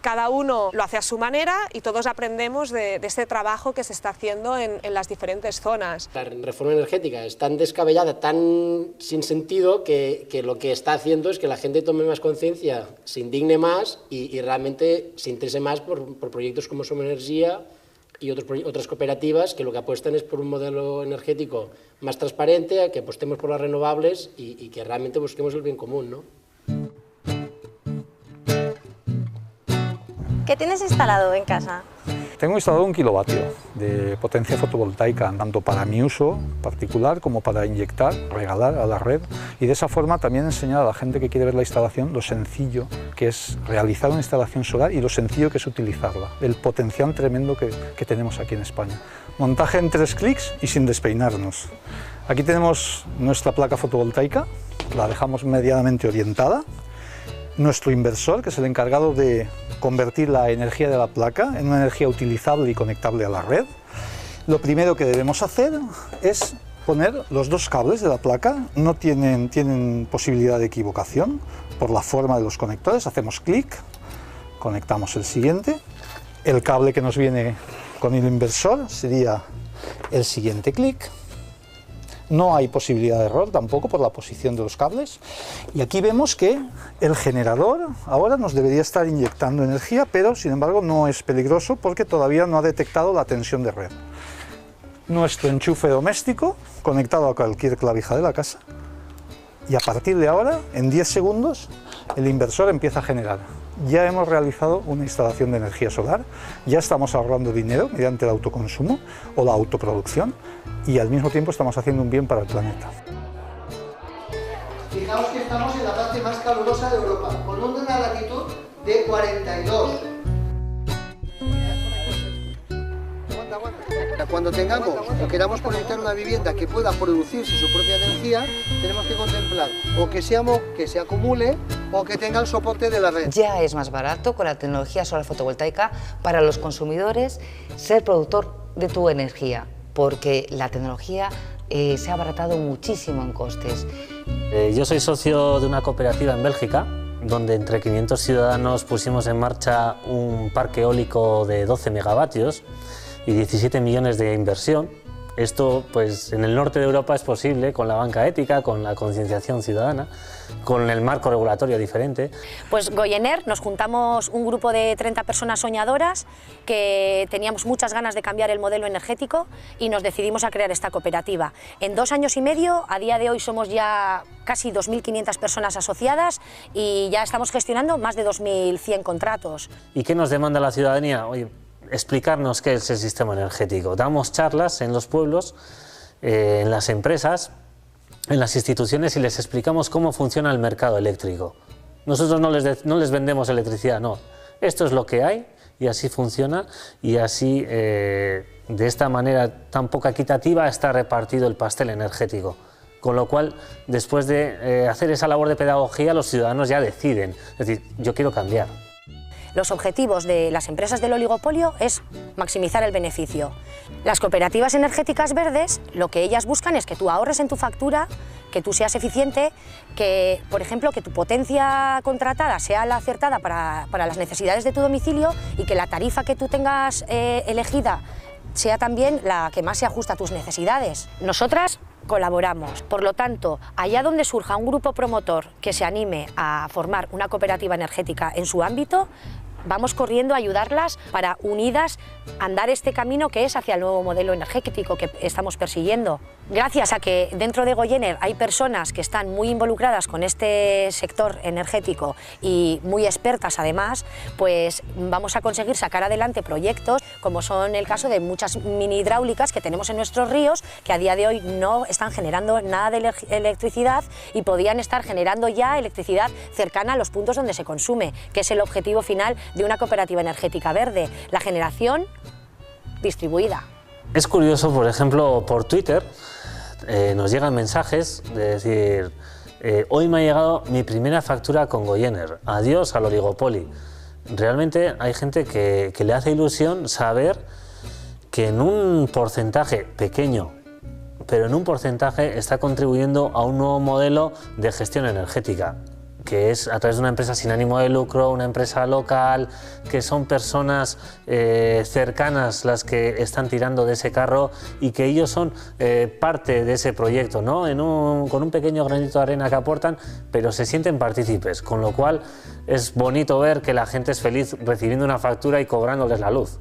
Cada uno lo hace a su manera y todos aprendemos de este trabajo que se está haciendo en las diferentes zonas. La reforma energética es tan descabellada, tan sin sentido, que lo que está haciendo es que la gente tome más conciencia, se indigne más y realmente se interese más por proyectos como Somenergia y otras cooperativas que lo que apuestan es por un modelo energético más transparente, que apostemos por las renovables y que realmente busquemos el bien común, ¿no? ¿Qué tienes instalado en casa? Tengo instalado 1 kilovatio de potencia fotovoltaica, tanto para mi uso particular como para inyectar, regalar a la red, y de esa forma también enseñar a la gente que quiere ver la instalación lo sencillo que es realizar una instalación solar y lo sencillo que es utilizarla, el potencial tremendo que tenemos aquí en España. Montaje en 3 clics y sin despeinarnos. Aquí tenemos nuestra placa fotovoltaica, la dejamos medianamente orientada. Nuestro inversor, que es el encargado de convertir la energía de la placa en una energía utilizable y conectable a la red. Lo primero que debemos hacer es poner los 2 cables de la placa, no tienen posibilidad de equivocación por la forma de los conectores. Hacemos clic, conectamos el siguiente, el cable que nos viene con el inversor sería el siguiente clic. No hay posibilidad de error tampoco por la posición de los cables. Y aquí vemos que el generador ahora nos debería estar inyectando energía, pero sin embargo no es peligroso porque todavía no ha detectado la tensión de red. nuestro enchufe doméstico conectado a cualquier clavija de la casa y a partir de ahora, en 10 segundos, el inversor empieza a generar. Ya hemos realizado una instalación de energía solar, ya estamos ahorrando dinero mediante el autoconsumo o la autoproducción y al mismo tiempo estamos haciendo un bien para el planeta. Fijaos que estamos en la parte más calurosa de Europa, con una latitud de 42. Cuando tengamos o queramos conectar una vivienda que pueda producirse su propia energía, tenemos que contemplar o que se acumule o que tenga el soporte de la red. Ya es más barato con la tecnología solar fotovoltaica para los consumidores ser productor de tu energía, porque la tecnología se ha abaratado muchísimo en costes. Yo soy socio de una cooperativa en Bélgica, donde entre 500 ciudadanos pusimos en marcha un parque eólico de 12 megavatios y 17 millones de inversión. Esto, pues, en el norte de Europa es posible con la banca ética, con la concienciación ciudadana, con el marco regulatorio diferente. Pues Goyener, nos juntamos un grupo de 30 personas soñadoras que teníamos muchas ganas de cambiar el modelo energético y nos decidimos a crear esta cooperativa. En 2 años y medio, a día de hoy somos ya casi 2.500 personas asociadas y ya estamos gestionando más de 2.100 contratos. ¿Y qué nos demanda la ciudadanía? Oye, explicarnos qué es el sistema energético. Damos charlas en los pueblos, en las empresas, en las instituciones y les explicamos cómo funciona el mercado eléctrico. Nosotros no les vendemos electricidad, no. Esto es lo que hay y así funciona y así, de esta manera tan poco equitativa, está repartido el pastel energético. Con lo cual, después de hacer esa labor de pedagogía, los ciudadanos ya deciden. Es decir, yo quiero cambiar. Los objetivos de las empresas del oligopolio es maximizar el beneficio. Las cooperativas energéticas verdes, lo que ellas buscan es que tú ahorres en tu factura, que tú seas eficiente, que, por ejemplo, que tu potencia contratada sea la acertada para las necesidades de tu domicilio y que la tarifa que tú tengas elegida sea también la que más se ajusta a tus necesidades. Nosotras colaboramos. Por lo tanto, allá donde surja un grupo promotor que se anime a formar una cooperativa energética en su ámbito, vamos corriendo a ayudarlas para, unidas, andar este camino que es hacia el nuevo modelo energético que estamos persiguiendo. Gracias a que dentro de Goyener hay personas que están muy involucradas con este sector energético y muy expertas además, pues vamos a conseguir sacar adelante proyectos como son el caso de muchas mini hidráulicas que tenemos en nuestros ríos que a día de hoy no están generando nada de electricidad y podían estar generando ya electricidad cercana a los puntos donde se consume, que es el objetivo final de una cooperativa energética verde, la generación distribuida. Es curioso, por ejemplo, por Twitter nos llegan mensajes de decir hoy me ha llegado mi primera factura con Goyener, adiós al oligopoli. Realmente hay gente que le hace ilusión saber que en un porcentaje pequeño, pero en un porcentaje está contribuyendo a un nuevo modelo de gestión energética, que es a través de una empresa sin ánimo de lucro, una empresa local, que son personas cercanas las que están tirando de ese carro y que ellos son parte de ese proyecto, ¿no? Con un pequeño granito de arena que aportan, pero se sienten partícipes, con lo cual es bonito ver que la gente es feliz recibiendo una factura y cobrándoles la luz.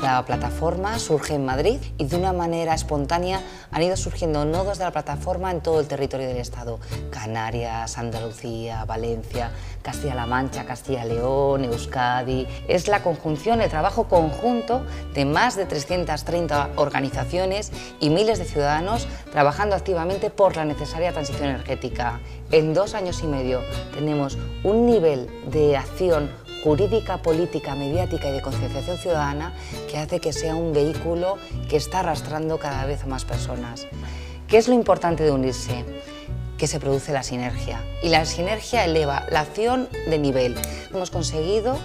La plataforma surge en Madrid y de una manera espontánea han ido surgiendo nodos de la plataforma en todo el territorio del Estado. Canarias, Andalucía, Valencia, Castilla-La Mancha, Castilla-León, Euskadi. Es la conjunción, el trabajo conjunto de más de 330 organizaciones y miles de ciudadanos trabajando activamente por la necesaria transición energética. En 2 años y medio tenemos un nivel de acción jurídica, política, mediática y de concienciación ciudadana que hace que sea un vehículo que está arrastrando cada vez a más personas. ¿Qué es lo importante de unirse? Que se produce la sinergia y la sinergia eleva la acción de nivel. Hemos conseguido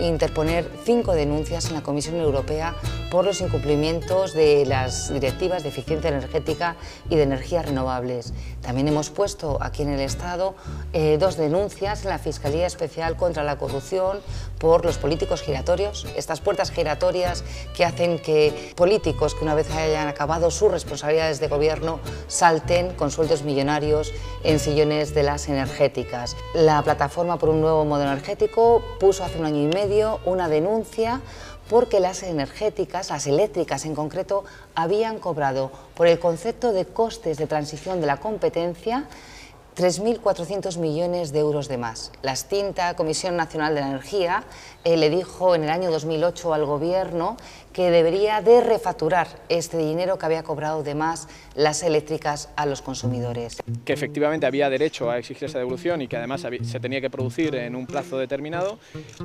interponer 5 denuncias en la Comisión Europea por los incumplimientos de las directivas de eficiencia energética y de energías renovables. También hemos puesto aquí en el Estado 2 denuncias en la Fiscalía Especial contra la Corrupción por los políticos giratorios, estas puertas giratorias que hacen que políticos que una vez hayan acabado sus responsabilidades de gobierno salten con sueldos millonarios en sillones de las energéticas. La Plataforma por un Nuevo Modelo Energético puso hace un año y medio una denuncia porque las energéticas, las eléctricas en concreto, habían cobrado por el concepto de costes de transición de la competencia 3.400 millones de euros de más. La extinta Comisión Nacional de la Energía le dijo en el año 2008 al Gobierno que debería de refacturar este dinero que había cobrado de más las eléctricas a los consumidores. Que efectivamente había derecho a exigir esa devolución y que además se tenía que producir en un plazo determinado,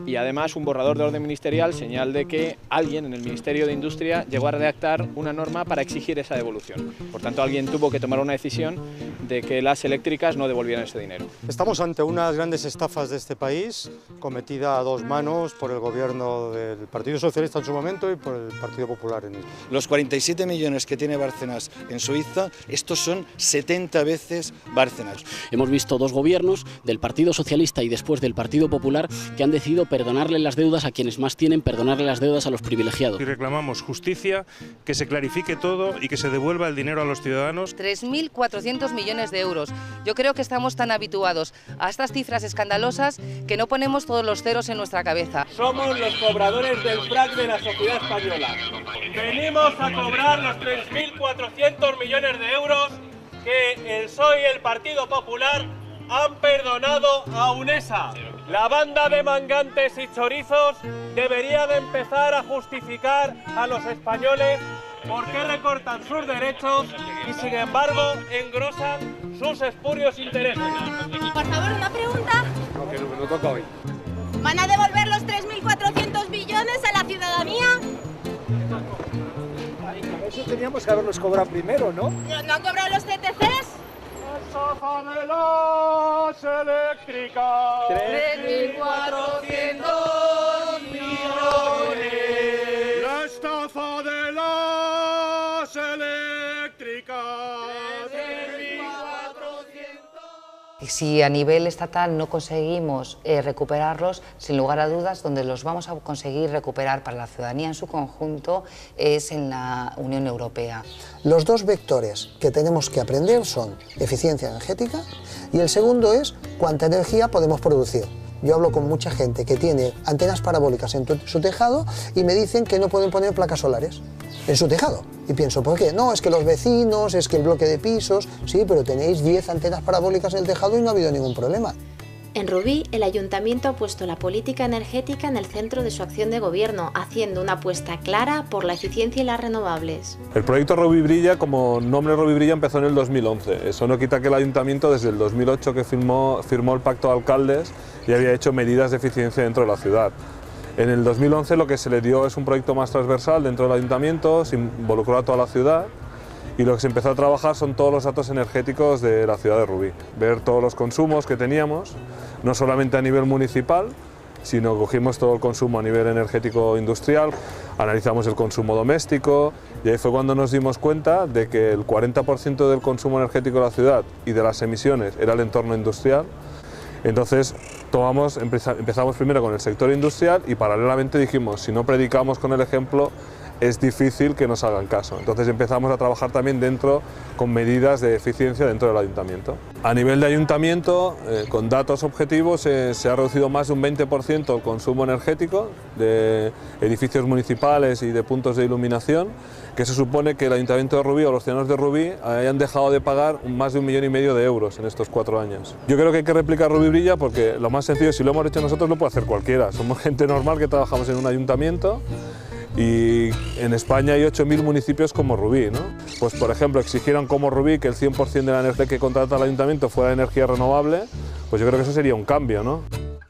y además un borrador de orden ministerial, señal de que alguien en el Ministerio de Industria llegó a redactar una norma para exigir esa devolución. Por tanto, alguien tuvo que tomar una decisión de que las eléctricas no devolvieran ese dinero. Estamos ante unas grandes estafas de este país, cometida a 2 manos por el gobierno del Partido Socialista en su momento y por el Partido Popular en el... Los 47 millones que tiene Bárcenas en Suiza, estos son 70 veces Bárcenas. Hemos visto 2 gobiernos, del Partido Socialista y después del Partido Popular, que han decidido perdonarle las deudas a quienes más tienen, perdonarle las deudas a los privilegiados. Y reclamamos justicia, que se clarifique todo y que se devuelva el dinero a los ciudadanos. 3.400 millones de euros. Yo creo que estamos tan habituados a estas cifras escandalosas que no ponemos todos los ceros en nuestra cabeza. Somos los cobradores del frac de la sociedad española. Venimos a cobrar los 3.400 millones de euros que el PSOE y el Partido Popular han perdonado a UNESA. La banda de mangantes y chorizos debería de empezar a justificar a los españoles por qué recortan sus derechos y sin embargo engrosan sus espurios intereses. Por favor, una pregunta. No, que no toca hoy. ¿Van a devolver los 3.400 billones a la ciudadanía? Eso teníamos que haberlos cobrado primero, ¿no? ¿No han cobrado los CTCs? ¡Estafa de las eléctricas! 3.400 millones. ¡La estafa de las eléctricas! Si a nivel estatal no conseguimos recuperarlos, sin lugar a dudas, donde los vamos a conseguir recuperar para la ciudadanía en su conjunto es en la Unión Europea. Los 2 vectores que tenemos que aprender son eficiencia energética y el segundo es cuánta energía podemos producir. Yo hablo con mucha gente que tiene antenas parabólicas en su tejado y me dicen que no pueden poner placas solares en su tejado. Y pienso, ¿por qué? No, es que los vecinos, es que el bloque de pisos... Sí, pero tenéis 10 antenas parabólicas en el tejado y no ha habido ningún problema. En Rubí, el Ayuntamiento ha puesto la política energética en el centro de su acción de gobierno, haciendo una apuesta clara por la eficiencia y las renovables. El proyecto Rubí Brilla, como nombre Rubí Brilla, empezó en el 2011. Eso no quita que el Ayuntamiento, desde el 2008 que firmó el Pacto de Alcaldes, ya había hecho medidas de eficiencia dentro de la ciudad. En el 2011 lo que se le dio es un proyecto más transversal dentro del Ayuntamiento, se involucró a toda la ciudad y lo que se empezó a trabajar son todos los datos energéticos de la ciudad de Rubí. Ver todos los consumos que teníamos, no solamente a nivel municipal, sino cogimos todo el consumo a nivel energético industrial, analizamos el consumo doméstico y ahí fue cuando nos dimos cuenta de que el 40% del consumo energético de la ciudad y de las emisiones era el entorno industrial. Entonces empezamos primero con el sector industrial y paralelamente dijimos, si no predicamos con el ejemplo, es difícil que nos hagan caso. Entonces empezamos a trabajar también con medidas de eficiencia dentro del ayuntamiento. A nivel de ayuntamiento, con datos objetivos, se ha reducido más de un 20% el consumo energético de edificios municipales y de puntos de iluminación, que eso supone que el Ayuntamiento de Rubí o los ciudadanos de Rubí hayan dejado de pagar más de 1,5 millones de euros en estos 4 años. Yo creo que hay que replicar Rubí Brilla porque lo más sencillo, si lo hemos hecho nosotros, lo puede hacer cualquiera. Somos gente normal que trabajamos en un ayuntamiento y en España hay 8.000 municipios como Rubí, ¿no? Pues por ejemplo, exigieron como Rubí que el 100% de la energía que contrata el ayuntamiento fuera energía renovable, pues yo creo que eso sería un cambio, ¿no?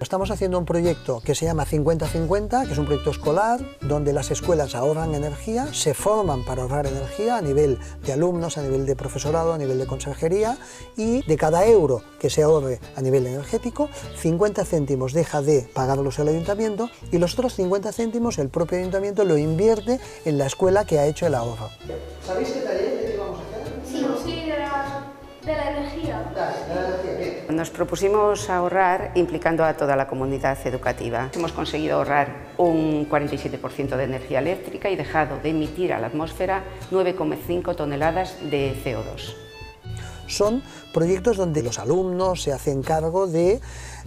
Estamos haciendo un proyecto que se llama 50-50, que es un proyecto escolar, donde las escuelas ahorran energía, se forman para ahorrar energía a nivel de alumnos, a nivel de profesorado, a nivel de consejería, y de cada euro que se ahorre a nivel energético, 50 céntimos deja de pagarlos el ayuntamiento y los otros 50 céntimos el propio ayuntamiento lo invierte en la escuela que ha hecho el ahorro. ¿Sabéis qué taller de qué vamos a hacer? Sí, de la energía. Nos propusimos ahorrar implicando a toda la comunidad educativa. Hemos conseguido ahorrar un 47% de energía eléctrica y dejado de emitir a la atmósfera 9,5 toneladas de CO2. Son proyectos donde los alumnos se hacen cargo de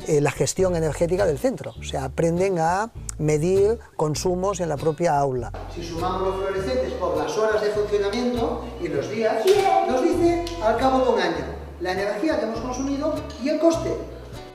la gestión energética del centro, o sea, aprenden a medir consumos en la propia aula. Si sumamos los fluorescentes por las horas de funcionamiento y los días, nos dice al cabo de un año la energía que hemos consumido y el coste.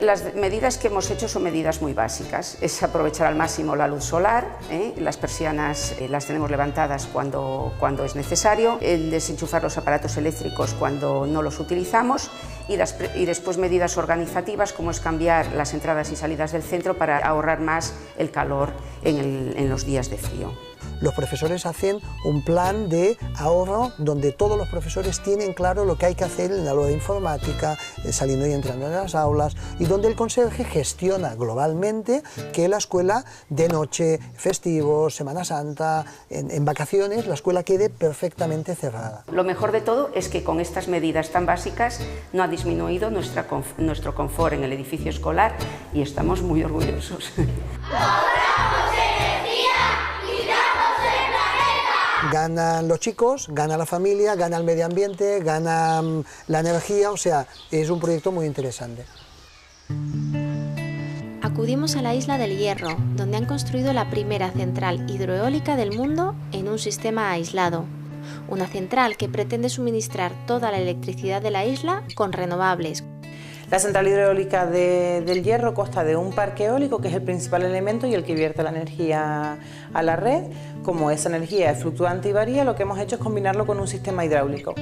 Las medidas que hemos hecho son medidas muy básicas, es aprovechar al máximo la luz solar, las persianas las tenemos levantadas cuando es necesario, el desenchufar los aparatos eléctricos cuando no los utilizamos y después medidas organizativas como es cambiar las entradas y salidas del centro para ahorrar más el calor en los días de frío. Los profesores hacen un plan de ahorro donde todos los profesores tienen claro lo que hay que hacer en el aula de informática, saliendo y entrando en las aulas, y donde el conserje gestiona globalmente que la escuela de noche, festivos, Semana Santa, en vacaciones, la escuela quede perfectamente cerrada. Lo mejor de todo es que con estas medidas tan básicas no ha disminuido nuestro confort en el edificio escolar y estamos muy orgullosos. Ganan los chicos, gana la familia, gana el medio ambiente, gana la energía, o sea, es un proyecto muy interesante. Acudimos a la isla del Hierro, donde han construido la primera central hidroeólica del mundo en un sistema aislado. Una central que pretende suministrar toda la electricidad de la isla con renovables. La central hidroeólica del Hierro consta de un parque eólico, que es el principal elemento y el que vierte la energía a la red. Como esa energía es fluctuante y varía, lo que hemos hecho es combinarlo con un sistema hidráulico.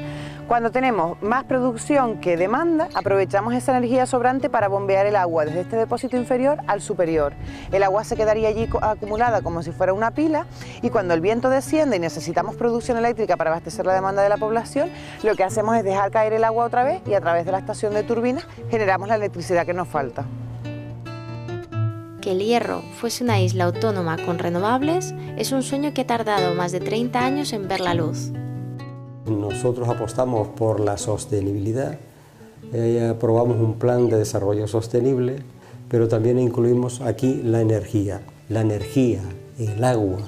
Cuando tenemos más producción que demanda, aprovechamos esa energía sobrante para bombear el agua desde este depósito inferior al superior. El agua se quedaría allí acumulada como si fuera una pila y cuando el viento desciende y necesitamos producción eléctrica para abastecer la demanda de la población, lo que hacemos es dejar caer el agua otra vez y a través de la estación de turbinas generamos la electricidad que nos falta. Que el Hierro fuese una isla autónoma con renovables es un sueño que ha tardado más de 30 años en ver la luz. Nosotros apostamos por la sostenibilidad, aprobamos un plan de desarrollo sostenible, pero también incluimos aquí la energía, el agua,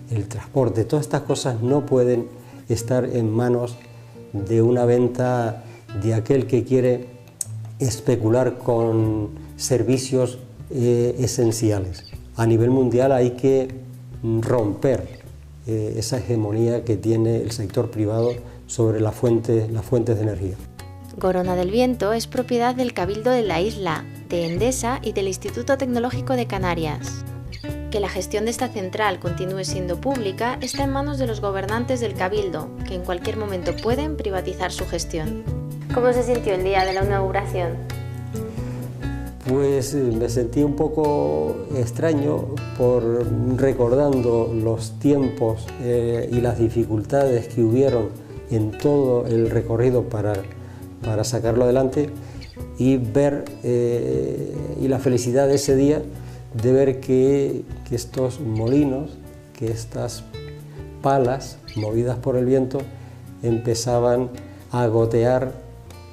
el transporte. Todas estas cosas no pueden estar en manos de una venta de aquel que quiere especular con servicios esenciales. A nivel mundial hay que romper esa hegemonía que tiene el sector privado sobre las fuentes de energía. Gorona del Viento es propiedad del Cabildo de la isla, de Endesa y del Instituto Tecnológico de Canarias. Que la gestión de esta central continúe siendo pública está en manos de los gobernantes del Cabildo, que en cualquier momento pueden privatizar su gestión. ¿Cómo se sintió el día de la inauguración? Pues me sentí un poco extraño recordando los tiempos y las dificultades que hubieron en todo el recorrido para sacarlo adelante y ver y la felicidad de ese día de ver que estos molinos, que estas palas movidas por el viento empezaban a gotear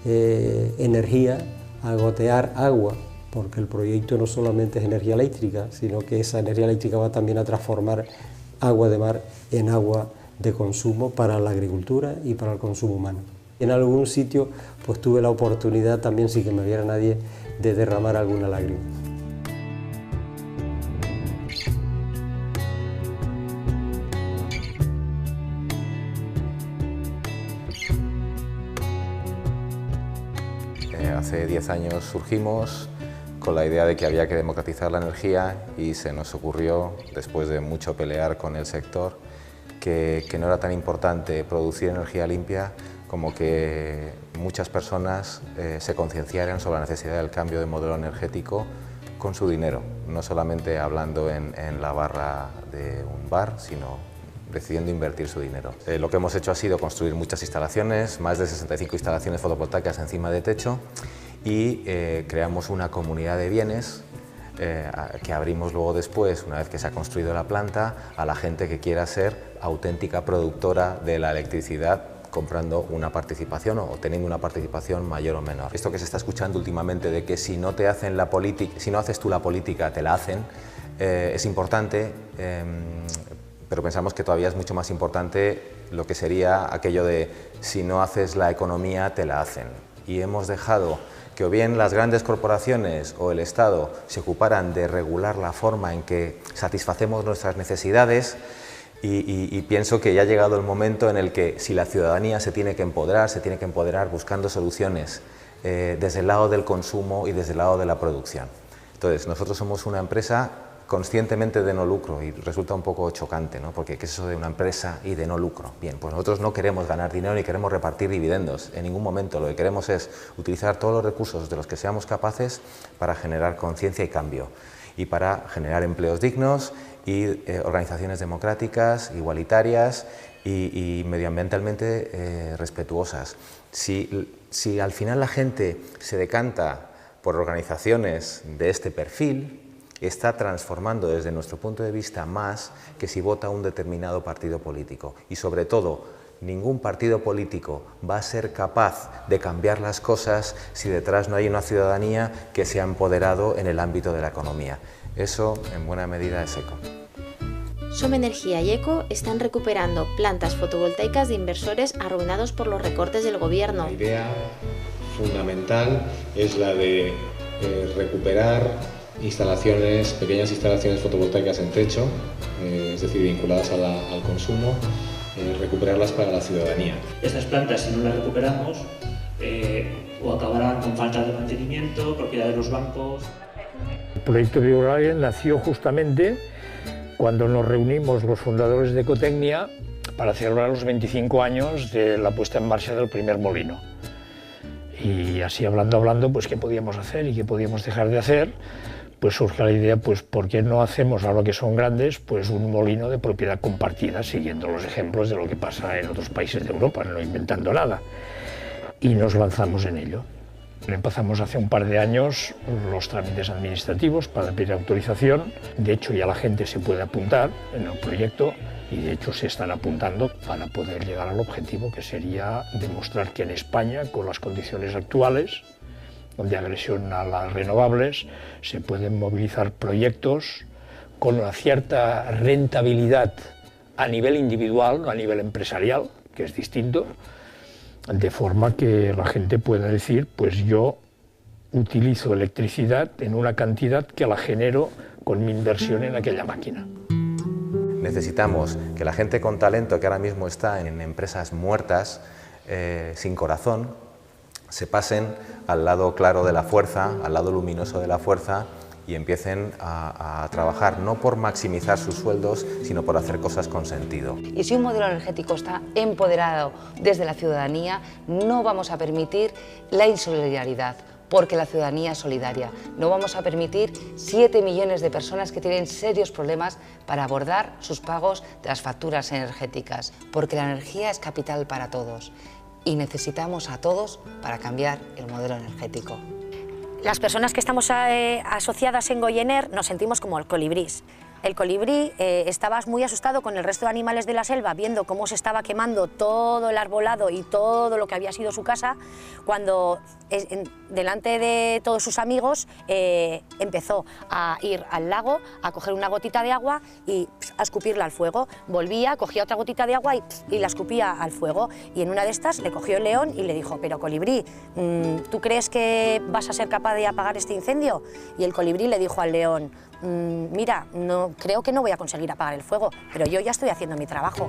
energía, a gotear agua, porque el proyecto no solamente es energía eléctrica, sino que esa energía eléctrica va también a transformar agua de mar en agua de consumo para la agricultura y para el consumo humano. En algún sitio pues tuve la oportunidad también, sin que me viera nadie, de derramar alguna lágrima. Hace 10 años surgimos con la idea de que había que democratizar la energía y se nos ocurrió, después de mucho pelear con el sector, que no era tan importante producir energía limpia como que muchas personas se concienciaran sobre la necesidad del cambio de modelo energético con su dinero, no solamente hablando en la barra de un bar, sino decidiendo invertir su dinero. Lo que hemos hecho ha sido construir muchas instalaciones, más de 65 instalaciones fotovoltaicas encima de techo, y creamos una comunidad de bienes que abrimos luego después, una vez que se ha construido la planta, a la gente que quiera ser auténtica productora de la electricidad, comprando una participación o teniendo una participación mayor o menor. Esto que se está escuchando últimamente de que si no te hacen la política, si no haces tú la política, te la hacen, es importante, pero pensamos que todavía es mucho más importante lo que sería aquello de si no haces la economía, te la hacen. Y hemos dejado que o bien las grandes corporaciones o el Estado se ocuparan de regular la forma en que satisfacemos nuestras necesidades, y pienso que ya ha llegado el momento en el que si la ciudadanía se tiene que empoderar buscando soluciones desde el lado del consumo y desde el lado de la producción. Entonces, nosotros somos una empresa conscientemente de no lucro, y resulta un poco chocante, ¿no? Porque ¿qué es eso de una empresa y de no lucro? Bien, pues nosotros no queremos ganar dinero ni queremos repartir dividendos en ningún momento. Lo que queremos es utilizar todos los recursos de los que seamos capaces para generar conciencia y cambio, y para generar empleos dignos y organizaciones democráticas, igualitarias y medioambientalmente respetuosas. Si al final la gente se decanta por organizaciones de este perfil, está transformando desde nuestro punto de vista más que si vota un determinado partido político. Y sobre todo, ningún partido político va a ser capaz de cambiar las cosas si detrás no hay una ciudadanía que se ha empoderado en el ámbito de la economía. Eso, en buena medida, es ECO. Som Energía y ECO están recuperando plantas fotovoltaicas de inversores arruinados por los recortes del gobierno. La idea fundamental es la de recuperar pequeñas instalaciones fotovoltaicas en techo, es decir, vinculadas al consumo, recuperarlas para la ciudadanía. Estas plantas, si no las recuperamos, o acabarán con falta de mantenimiento, propiedad de los bancos. El proyecto Biorlagen nació justamente cuando nos reunimos los fundadores de Ecotecnia para celebrar los 25 años de la puesta en marcha del primer molino. Y así hablando, pues qué podíamos hacer y qué podíamos dejar de hacer, pues surge la idea, pues ¿por qué no hacemos, ahora que son grandes, pues un molino de propiedad compartida, siguiendo los ejemplos de lo que pasa en otros países de Europa, no inventando nada? Y nos lanzamos en ello. Empezamos hace un par de años los trámites administrativos para pedir autorización. De hecho, ya la gente se puede apuntar en el proyecto y de hecho se están apuntando para poder llegar al objetivo, que sería demostrar que en España, con las condiciones actuales de agresión a las renovables, se pueden movilizar proyectos con una cierta rentabilidad a nivel individual, no a nivel empresarial, que es distinto, de forma que la gente pueda decir, pues yo utilizo electricidad en una cantidad que la genero con mi inversión en aquella máquina. Necesitamos que la gente con talento que ahora mismo está en empresas muertas, sin corazón, se pasen al lado claro de la fuerza, al lado luminoso de la fuerza, y empiecen a trabajar no por maximizar sus sueldos, sino por hacer cosas con sentido. Y si un modelo energético está empoderado desde la ciudadanía, no vamos a permitir la insolidaridad, porque la ciudadanía es solidaria. No vamos a permitir 7 millones de personas que tienen serios problemas para abordar sus pagos de las facturas energéticas, porque la energía es capital para todos y necesitamos a todos para cambiar el modelo energético. Las personas que estamos asociadas en Goyener nos sentimos como el colibrís. El colibrí estaba muy asustado con el resto de animales de la selva, viendo cómo se estaba quemando todo el arbolado y todo lo que había sido su casa, cuando delante de todos sus amigos empezó a ir al lago, a coger una gotita de agua y a escupirla al fuego. Volvía, cogía otra gotita de agua y la escupía al fuego. Y en una de estas le cogió el león y le dijo, pero colibrí, ¿tú crees que vas a ser capaz de apagar este incendio? Y el colibrí le dijo al león, mira, creo que no voy a conseguir apagar el fuego, pero yo ya estoy haciendo mi trabajo.